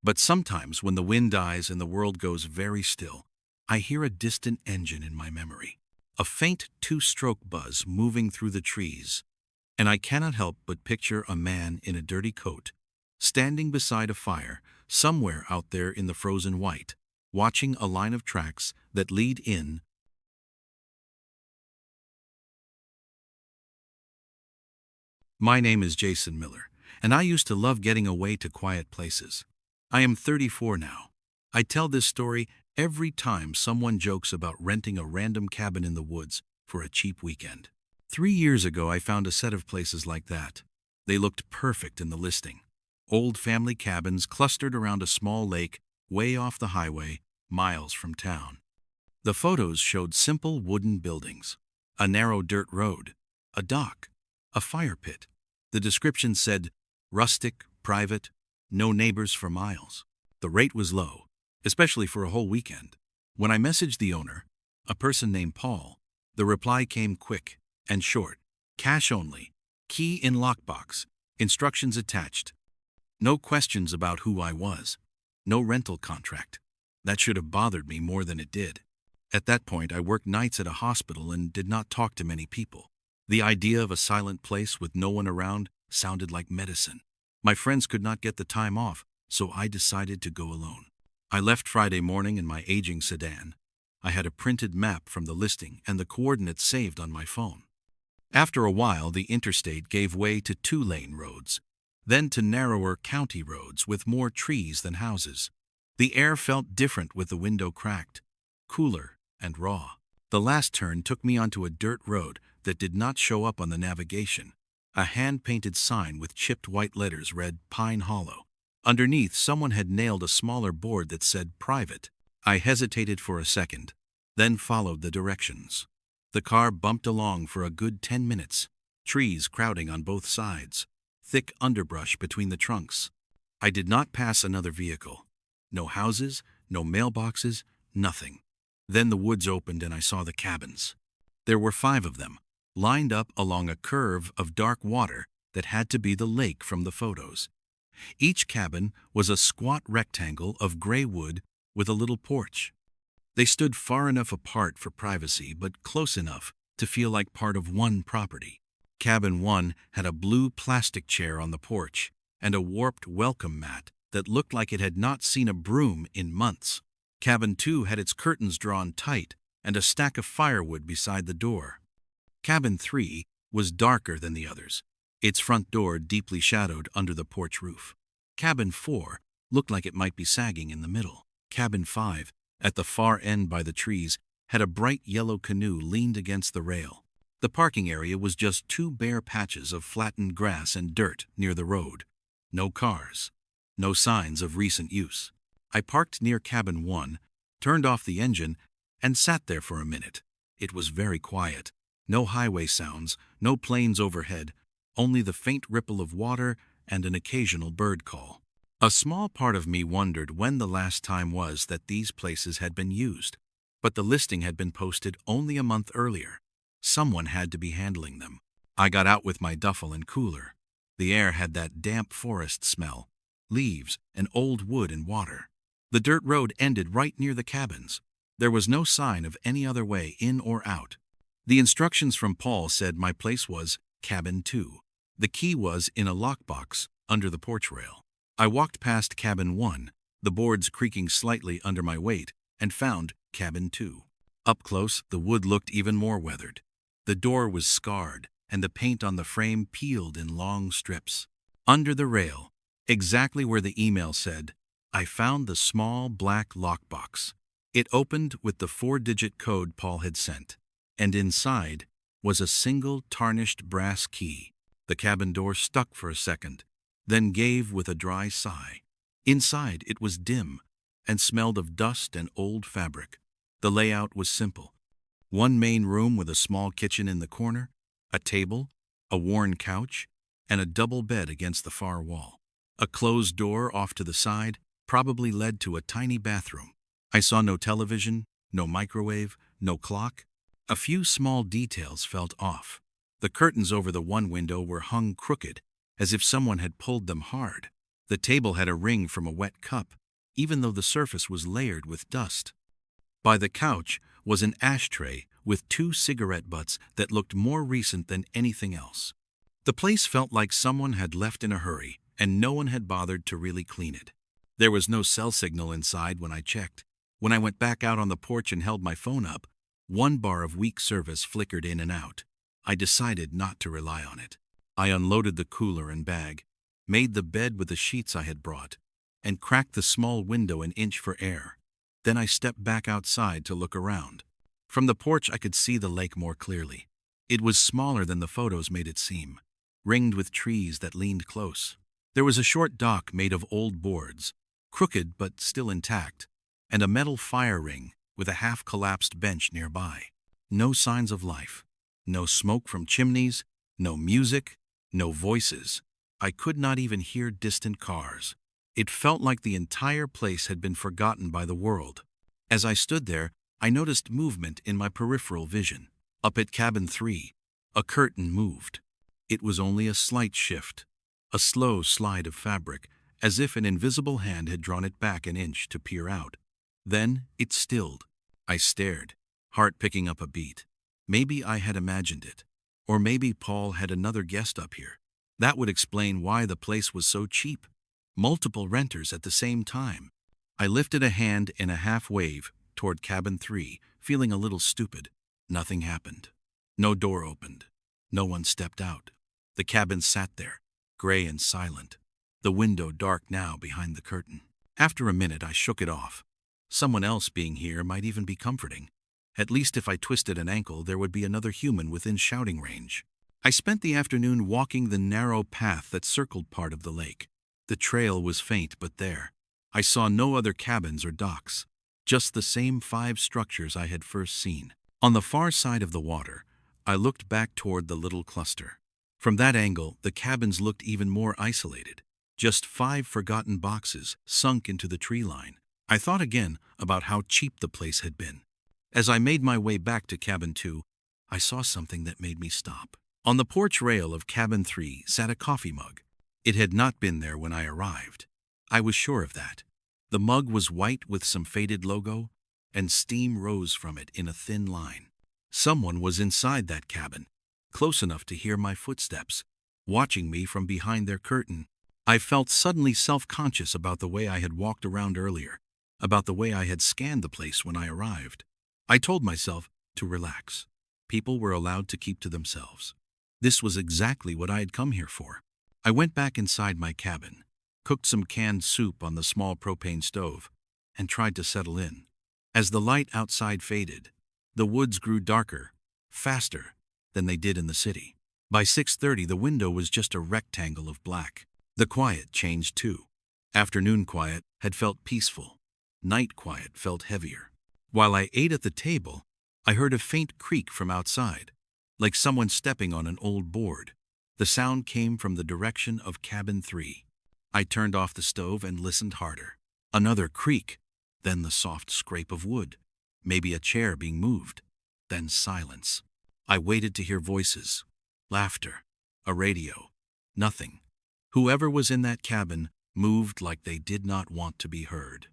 But sometimes when the wind dies and the world goes very still, I hear a distant engine in my memory, a faint 2-stroke buzz moving through the trees, and I cannot help but picture a man in a dirty coat, standing beside a fire somewhere out there in the frozen white, watching a line of tracks that lead in. My name is Jason Miller, And I used to love getting away to quiet places. I am 34 now. I tell this story every time someone jokes about renting a random cabin in the woods for a cheap weekend. 3 years ago, I found a set of places like that. They looked perfect in the listing. Old family cabins clustered around a small lake way off the highway, miles from town. The photos showed simple wooden buildings, a narrow dirt road, a dock, a fire pit. The description said, rustic, private, no neighbors for miles. The rate was low, especially for a whole weekend. When I messaged the owner, a person named Paul, the reply came quick and short. Cash only, key in lockbox, instructions attached. No questions about who I was. No rental contract. That should have bothered me more than it did. At that point, I worked nights at a hospital and did not talk to many people. The idea of a silent place with no one around sounded like medicine. My friends could not get the time off, so I decided to go alone. I left Friday morning in my aging sedan. I had a printed map from the listing and the coordinates saved on my phone. After a while, the interstate gave way to 2-lane roads, then to narrower county roads with more trees than houses. The air felt different with the window cracked, cooler and raw. The last turn took me onto a dirt road that did not show up on the navigation. A hand-painted sign with chipped white letters read Pine Hollow. Underneath, someone had nailed a smaller board that said private. I hesitated for a second, then followed the directions. The car bumped along for a good 10 minutes, trees crowding on both sides, thick underbrush between the trunks. I did not pass another vehicle. No houses, no mailboxes, nothing. Then the woods opened and I saw the cabins. There were 5 of them, lined up along a curve of dark water that had to be the lake from the photos. Each cabin was a squat rectangle of gray wood with a little porch. They stood far enough apart for privacy, but close enough to feel like part of one property. Cabin 1 had a blue plastic chair on the porch and a warped welcome mat that looked like it had not seen a broom in months. Cabin 2 had its curtains drawn tight and a stack of firewood beside the door. Cabin 3 was darker than the others, its front door deeply shadowed under the porch roof. Cabin 4 looked like it might be sagging in the middle. Cabin 5, at the far end by the trees, had a bright yellow canoe leaned against the rail. The parking area was just 2 bare patches of flattened grass and dirt near the road. No cars. No signs of recent use. I parked near Cabin 1, turned off the engine, and sat there for a minute. It was very quiet. No highway sounds, no planes overhead, only the faint ripple of water and an occasional bird call. A small part of me wondered when the last time was that these places had been used. But the listing had been posted only a month earlier. Someone had to be handling them. I got out with my duffel and cooler. The air had that damp forest smell, leaves and old wood and water. The dirt road ended right near the cabins. There was no sign of any other way in or out. The instructions from Paul said my place was Cabin 2. The key was in a lockbox under the porch rail. I walked past Cabin 1, the boards creaking slightly under my weight, and found Cabin 2. Up close, the wood looked even more weathered. The door was scarred, and the paint on the frame peeled in long strips. Under the rail, exactly where the email said, I found the small black lockbox. It opened with the 4-digit code Paul had sent, and inside was a single tarnished brass key. The cabin door stuck for a second, then gave with a dry sigh. Inside it was dim and smelled of dust and old fabric. The layout was simple. 1 main room with a small kitchen in the corner, a table, a worn couch, and a double bed against the far wall. A closed door off to the side probably led to a tiny bathroom. I saw no television, no microwave, no clock. A few small details felt off. The curtains over the one window were hung crooked, as if someone had pulled them hard. The table had a ring from a wet cup, even though the surface was layered with dust. By the couch was an ashtray with 2 cigarette butts that looked more recent than anything else. The place felt like someone had left in a hurry, and no one had bothered to really clean it. There was no cell signal inside when I checked. When I went back out on the porch and held my phone up, 1 bar of weak service flickered in and out. I decided not to rely on it. I unloaded the cooler and bag, made the bed with the sheets I had brought, and cracked the small window an inch for air. Then I stepped back outside to look around. From the porch I could see the lake more clearly. It was smaller than the photos made it seem, ringed with trees that leaned close. There was a short dock made of old boards, crooked but still intact, and a metal fire ring with a half-collapsed bench nearby. No signs of life. No smoke from chimneys, no music, no voices. I could not even hear distant cars. It felt like the entire place had been forgotten by the world. As I stood there, I noticed movement in my peripheral vision. Up at cabin 3, a curtain moved. It was only a slight shift, a slow slide of fabric, as if an invisible hand had drawn it back an inch to peer out. Then it stilled. I stared, heart picking up a beat. Maybe I had imagined it. Or maybe Paul had another guest up here. That would explain why the place was so cheap. Multiple renters at the same time. I lifted a hand in a half wave toward cabin 3, feeling a little stupid. Nothing happened. No door opened. No one stepped out. The cabin sat there, gray and silent, the window dark now behind the curtain. After a minute, I shook it off. Someone else being here might even be comforting. At least if I twisted an ankle, there would be another human within shouting range. I spent the afternoon walking the narrow path that circled part of the lake. The trail was faint, but there. I saw no other cabins or docks, just the same 5 structures I had first seen. On the far side of the water, I looked back toward the little cluster. From that angle, the cabins looked even more isolated. Just 5 forgotten boxes sunk into the tree line. I thought again about how cheap the place had been. As I made my way back to cabin 2, I saw something that made me stop. On the porch rail of cabin 3 sat a coffee mug. It had not been there when I arrived. I was sure of that. The mug was white with some faded logo, and steam rose from it in a thin line. Someone was inside that cabin, close enough to hear my footsteps, watching me from behind their curtain. I felt suddenly self-conscious about the way I had walked around earlier, about the way I had scanned the place when I arrived. I told myself to relax. People were allowed to keep to themselves. This was exactly what I had come here for. I went back inside my cabin, cooked some canned soup on the small propane stove, and tried to settle in. As the light outside faded, the woods grew darker, faster than they did in the city. By 6:30, the window was just a rectangle of black. The quiet changed too. Afternoon quiet had felt peaceful. Night quiet felt heavier. While I ate at the table, I heard a faint creak from outside, like someone stepping on an old board. The sound came from the direction of cabin 3. I turned off the stove and listened harder. Another creak, then the soft scrape of wood, maybe a chair being moved, then silence. I waited to hear voices, laughter, a radio. Nothing. Whoever was in that cabin moved like they did not want to be heard.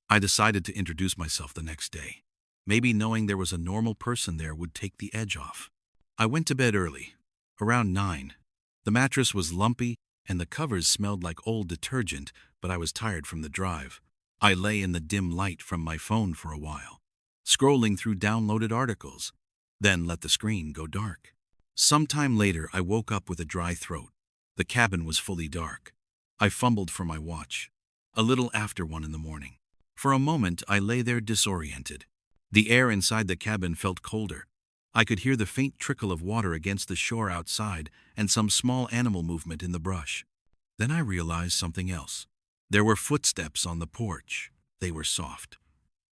I decided to introduce myself the next day. Maybe knowing there was a normal person there would take the edge off. I went to bed early, around 9. The mattress was lumpy and the covers smelled like old detergent, but I was tired from the drive. I lay in the dim light from my phone for a while, scrolling through downloaded articles, then let the screen go dark. Sometime later, I woke up with a dry throat. The cabin was fully dark. I fumbled for my watch, a little after 1 in the morning. For a moment, I lay there disoriented. The air inside the cabin felt colder. I could hear the faint trickle of water against the shore outside and some small animal movement in the brush. Then I realized something else. There were footsteps on the porch. They were soft,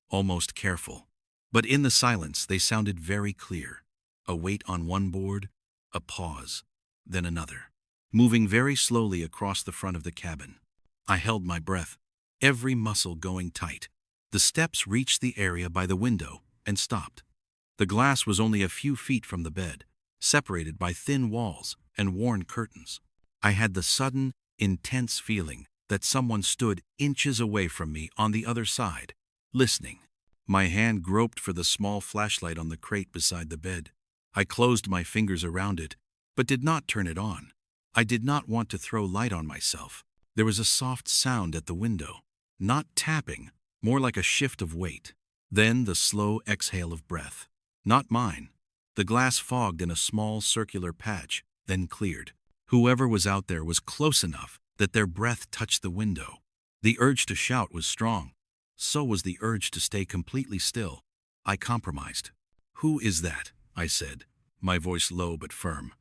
almost careful. But in the silence, they sounded very clear. A weight on one board, a pause, then another, moving very slowly across the front of the cabin. I held my breath, every muscle going tight. The steps reached the area by the window and stopped. The glass was only a few feet from the bed, separated by thin walls and worn curtains. I had the sudden, intense feeling that someone stood inches away from me on the other side, listening. My hand groped for the small flashlight on the crate beside the bed. I closed my fingers around it, but did not turn it on. I did not want to throw light on myself. There was a soft sound at the window, not tapping, more like a shift of weight. Then the slow exhale of breath. Not mine. The glass fogged in a small circular patch, then cleared. Whoever was out there was close enough that their breath touched the window. The urge to shout was strong. So was the urge to stay completely still. I compromised. "Who is that?" I said, my voice low but firm.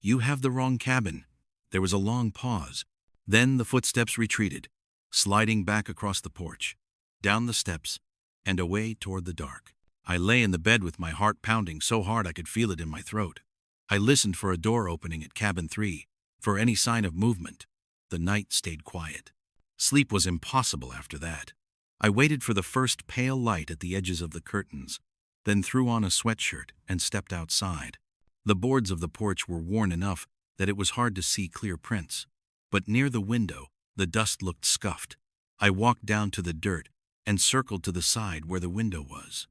"You have the wrong cabin." There was a long pause. Then the footsteps retreated, sliding back across the porch, down the steps, and away toward the dark. I lay in the bed with my heart pounding so hard I could feel it in my throat. I listened for a door opening at cabin 3, for any sign of movement. The night stayed quiet. Sleep was impossible after that. I waited for the first pale light at the edges of the curtains, then threw on a sweatshirt and stepped outside. The boards of the porch were worn enough that it was hard to see clear prints, but near the window, the dust looked scuffed. I walked down to the dirt and circled to the side where the window was.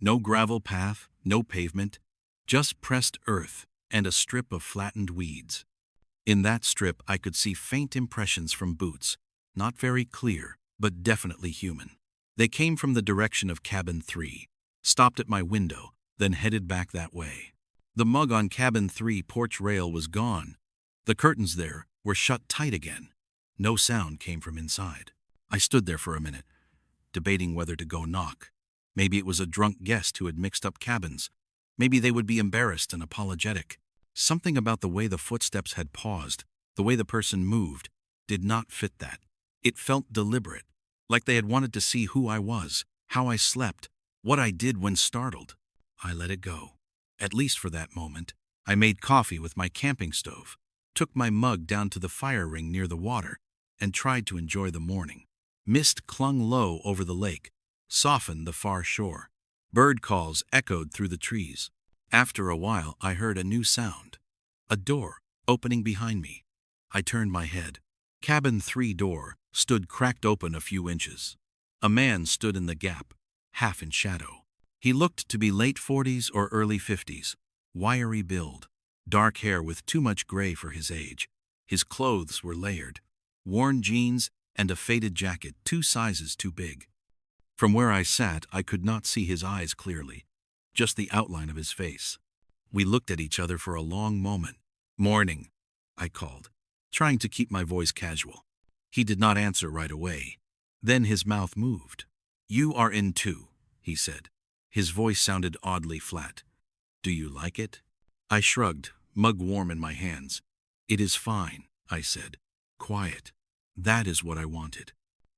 No gravel path, no pavement, just pressed earth and a strip of flattened weeds. In that strip I could see faint impressions from boots, not very clear, but definitely human. They came from the direction of cabin 3, stopped at my window, then headed back that way. The mug on cabin 3 porch rail was gone. The curtains there were shut tight again. No sound came from inside. I stood there for a minute, debating whether to go knock. Maybe it was a drunk guest who had mixed up cabins. Maybe they would be embarrassed and apologetic. Something about the way the footsteps had paused, the way the person moved, did not fit that. It felt deliberate, like they had wanted to see who I was, how I slept, what I did when startled. I let it go, at least for that moment. I made coffee with my camping stove, took my mug down to the fire ring near the water, and tried to enjoy the morning. Mist clung low over the lake, softened the far shore. Bird calls echoed through the trees. After a while, I heard a new sound. A door opening behind me. I turned my head. Cabin 3 door stood cracked open a few inches. A man stood in the gap, half in shadow. He looked to be late 40s or early 50s, wiry build, dark hair with too much gray for his age. His clothes were layered, worn jeans and a faded jacket 2 sizes too big. From where I sat, I could not see his eyes clearly, just the outline of his face. We looked at each other for a long moment. "Morning," I called, trying to keep my voice casual. He did not answer right away. Then his mouth moved. "You are in too," he said. His voice sounded oddly flat. "Do you like it?" I shrugged, mug warm in my hands. "It is fine," I said. "Quiet. That is what I wanted."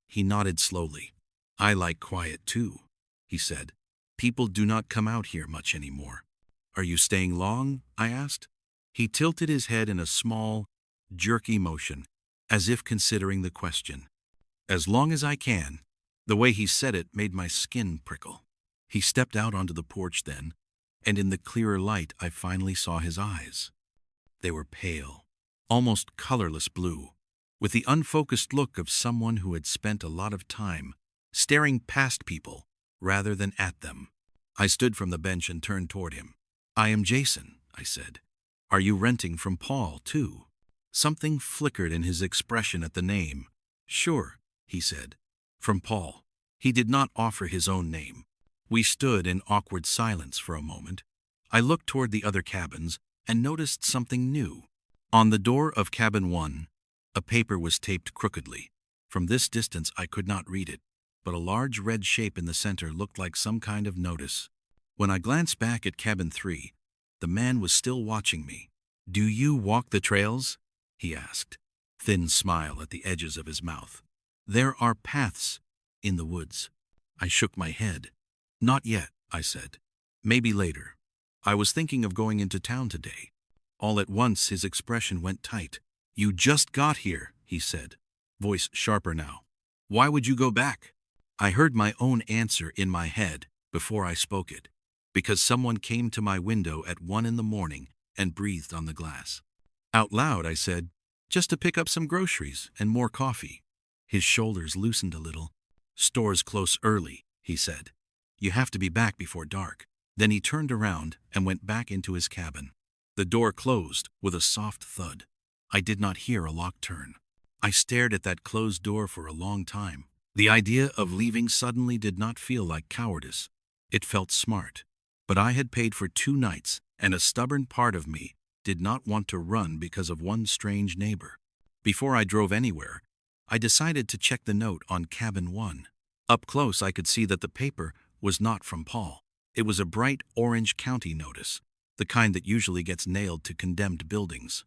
He nodded slowly. "I like quiet too," he said. "People do not come out here much anymore." "Are you staying long?" I asked. He tilted his head in a small, jerky motion, as if considering the question. "As long as I can." The way he said it made my skin prickle. He stepped out onto the porch then, and in the clearer light I finally saw his eyes. They were pale, almost colorless blue, with the unfocused look of someone who had spent a lot of time staring past people rather than at them. I stood from the bench and turned toward him. "I am Jason," I said. "Are you renting from Paul, too?" Something flickered in his expression at the name. "Sure," he said. "From Paul." He did not offer his own name. We stood in awkward silence for a moment. I looked toward the other cabins and noticed something new. On the door of cabin 1, a paper was taped crookedly. From this distance I could not read it, but a large red shape in the center looked like some kind of notice. When I glanced back at cabin 3, the man was still watching me. "Do you walk the trails?" he asked, thin smile at the edges of his mouth. "There are paths in the woods." I shook my head. "Not yet," I said. "Maybe later. I was thinking of going into town today." All at once his expression went tight. "You just got here," he said, voice sharper now. "Why would you go back?" I heard my own answer in my head before I spoke it. "Because someone came to my window at 1 in the morning and breathed on the glass." Out loud I said, "Just to pick up some groceries and more coffee." His shoulders loosened a little. "Stores close early," he said. "You have to be back before dark." Then he turned around and went back into his cabin. The door closed with a soft thud. I did not hear a lock turn. I stared at that closed door for a long time. The idea of leaving suddenly did not feel like cowardice. It felt smart. But I had paid for 2 nights, and a stubborn part of me did not want to run because of one strange neighbor. Before I drove anywhere, I decided to check the note on cabin 1. Up close, I could see that the paper was not from Paul. It was a bright orange county notice, the kind that usually gets nailed to condemned buildings.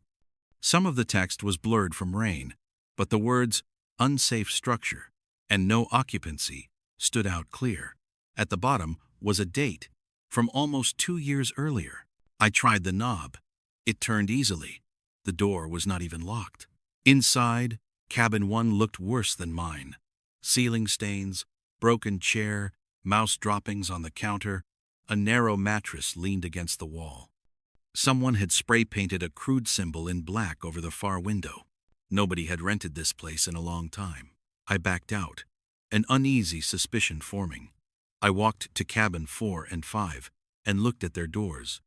Some of the text was blurred from rain, but the words unsafe structure and no occupancy stood out clear. At the bottom was a date from almost 2 years earlier. I tried the knob. It turned easily. The door was not even locked. Inside, cabin 1 looked worse than mine. Ceiling stains, broken chair, mouse droppings on the counter, a narrow mattress leaned against the wall. Someone had spray-painted a crude symbol in black over the far window. Nobody had rented this place in a long time. I backed out, an uneasy suspicion forming. I walked to cabin 4 and 5 and looked at their doors.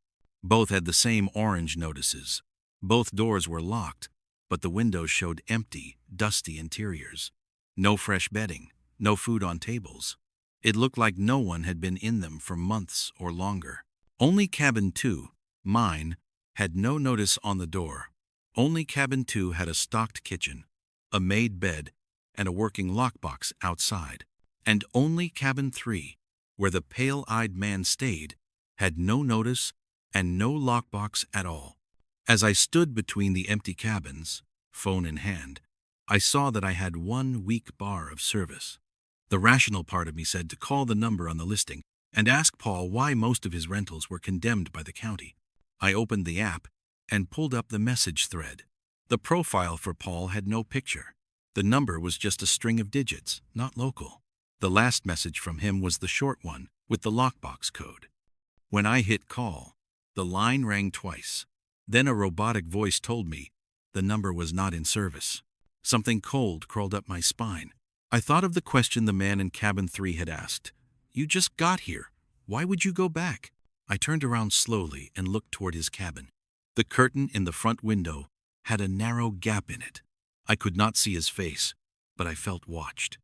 Both had the same orange notices. Both doors were locked, but the windows showed empty, dusty interiors. No fresh bedding, no food on tables. It looked like no one had been in them for months or longer. Only cabin 2, mine, had no notice on the door. Only cabin 2 had a stocked kitchen, a made bed, and a working lockbox outside. And only cabin 3, where the pale-eyed man stayed, had no notice and no lockbox at all. As I stood between the empty cabins, phone in hand, I saw that I had one weak bar of service. The rational part of me said to call the number on the listing and ask Paul why most of his rentals were condemned by the county. I opened the app and pulled up the message thread. The profile for Paul had no picture. The number was just a string of digits, not local. The last message from him was the short one, with the lockbox code. When I hit call, the line rang twice. Then a robotic voice told me the number was not in service. Something cold crawled up my spine. I thought of the question the man in cabin 3 had asked. "You just got here. Why would you go back?" I turned around slowly and looked toward his cabin. The curtain in the front window had a narrow gap in it. I could not see his face, but I felt watched.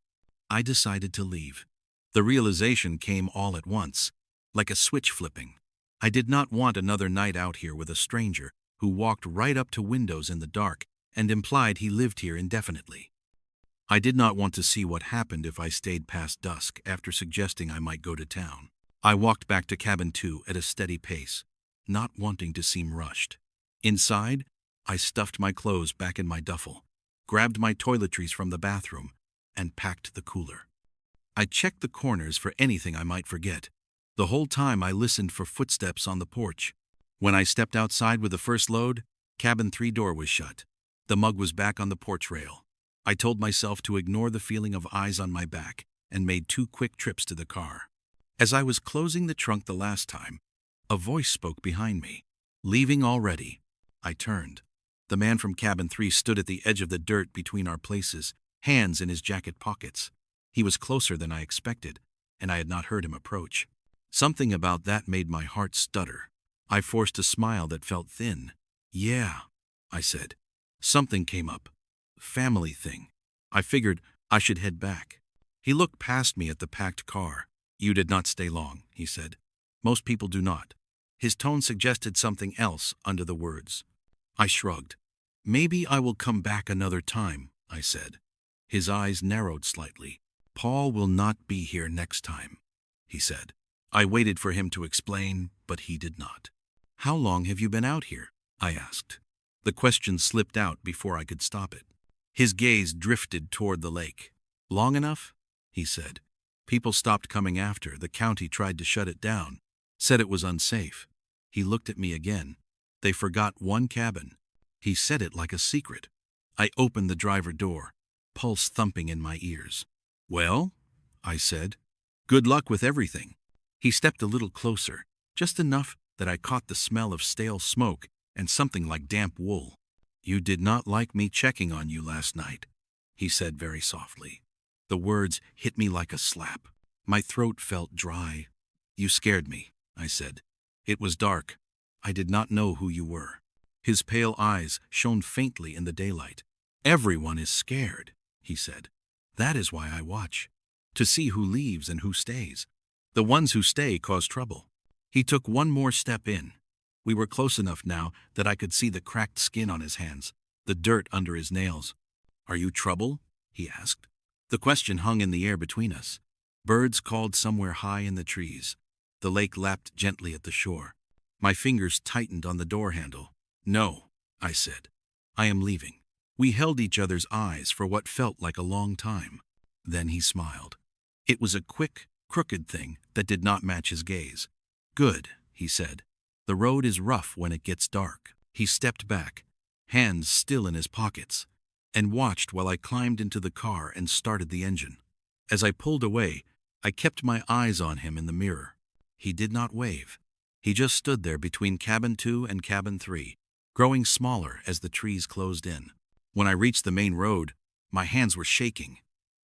I decided to leave. The realization came all at once, like a switch flipping. I did not want another night out here with a stranger who walked right up to windows in the dark and implied he lived here indefinitely. I did not want to see what happened if I stayed past dusk after suggesting I might go to town. I walked back to cabin 2 at a steady pace, not wanting to seem rushed. Inside, I stuffed my clothes back in my duffel, grabbed my toiletries from the bathroom, and packed the cooler. I checked the corners for anything I might forget. The whole time I listened for footsteps on the porch. When I stepped outside with the first load, cabin 3 door was shut. The mug was back on the porch rail. I told myself to ignore the feeling of eyes on my back and made 2 quick trips to the car. As I was closing the trunk the last time, a voice spoke behind me. "Leaving already." I turned. The man from cabin 3 stood at the edge of the dirt between our places, hands in his jacket pockets. He was closer than I expected, and I had not heard him approach. Something about that made my heart stutter. I forced a smile that felt thin. "Yeah," I said. Something came up. Family thing. I figured I should head back. He looked past me at the packed car. "You did not stay long," he said. "Most people do not." His tone suggested something else under the words. I shrugged. "Maybe I will come back another time," I said. His eyes narrowed slightly. "Paul will not be here next time," he said. I waited for him to explain, but he did not. "How long have you been out here?" I asked. The question slipped out before I could stop it. His gaze drifted toward the lake. "Long enough?" he said. "People stopped coming after. The county tried to shut it down, said it was unsafe." He looked at me again. "They forgot one cabin." He said it like a secret. I opened the driver door, pulse thumping in my ears. "Well," I said, "good luck with everything." He stepped a little closer, just enough that I caught the smell of stale smoke and something like damp wool. "You did not like me checking on you last night," he said very softly. The words hit me like a slap. My throat felt dry. "You scared me," I said. "It was dark. I did not know who you were." His pale eyes shone faintly in the daylight. "Everyone is scared," he said. "That is why I watch, to see who leaves and who stays. The ones who stay cause trouble." He took one more step in. We were close enough now that I could see the cracked skin on his hands, the dirt under his nails. "Are you trouble?" he asked. The question hung in the air between us. Birds called somewhere high in the trees. The lake lapped gently at the shore. My fingers tightened on the door handle. "No," I said. "I am leaving." We held each other's eyes for what felt like a long time. Then he smiled. It was a quick, crooked thing that did not match his gaze. "Good," he said. "The road is rough when it gets dark." He stepped back, hands still in his pockets, and watched while I climbed into the car and started the engine. As I pulled away, I kept my eyes on him in the mirror. He did not wave. He just stood there between cabin 2 and cabin 3, growing smaller as the trees closed in. When I reached the main road, my hands were shaking.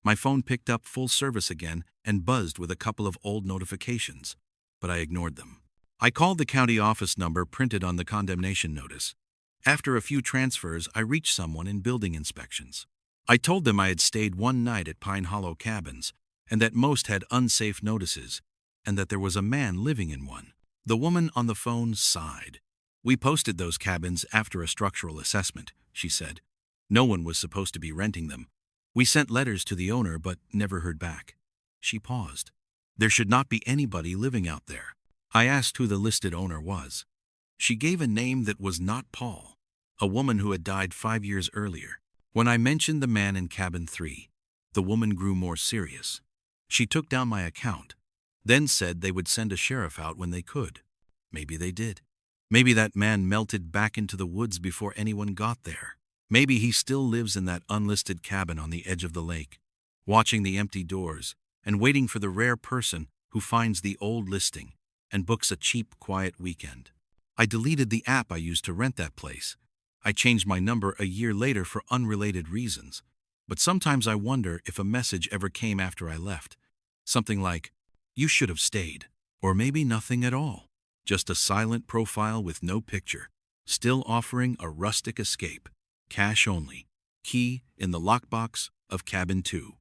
My phone picked up full service again and buzzed with a couple of old notifications, but I ignored them. I called the county office number printed on the condemnation notice. After a few transfers, I reached someone in building inspections. I told them I had stayed one night at Pine Hollow Cabins, and that most had unsafe notices, and that there was a man living in one. The woman on the phone sighed. "We posted those cabins after a structural assessment," she said. "No one was supposed to be renting them. We sent letters to the owner but never heard back." She paused. "There should not be anybody living out there." I asked who the listed owner was. She gave a name that was not Paul, a woman who had died 5 years earlier. When I mentioned the man in cabin 3, the woman grew more serious. She took down my account, then said they would send a sheriff out when they could. Maybe they did. Maybe that man melted back into the woods before anyone got there. Maybe he still lives in that unlisted cabin on the edge of the lake, watching the empty doors and waiting for the rare person who finds the old listing and books a cheap, quiet weekend. I deleted the app I used to rent that place. I changed my number a year later for unrelated reasons. But sometimes I wonder if a message ever came after I left. Something like, "You should have stayed." Or maybe nothing at all. Just a silent profile with no picture, still offering a rustic escape. Cash only. Key in the lockbox of cabin 2.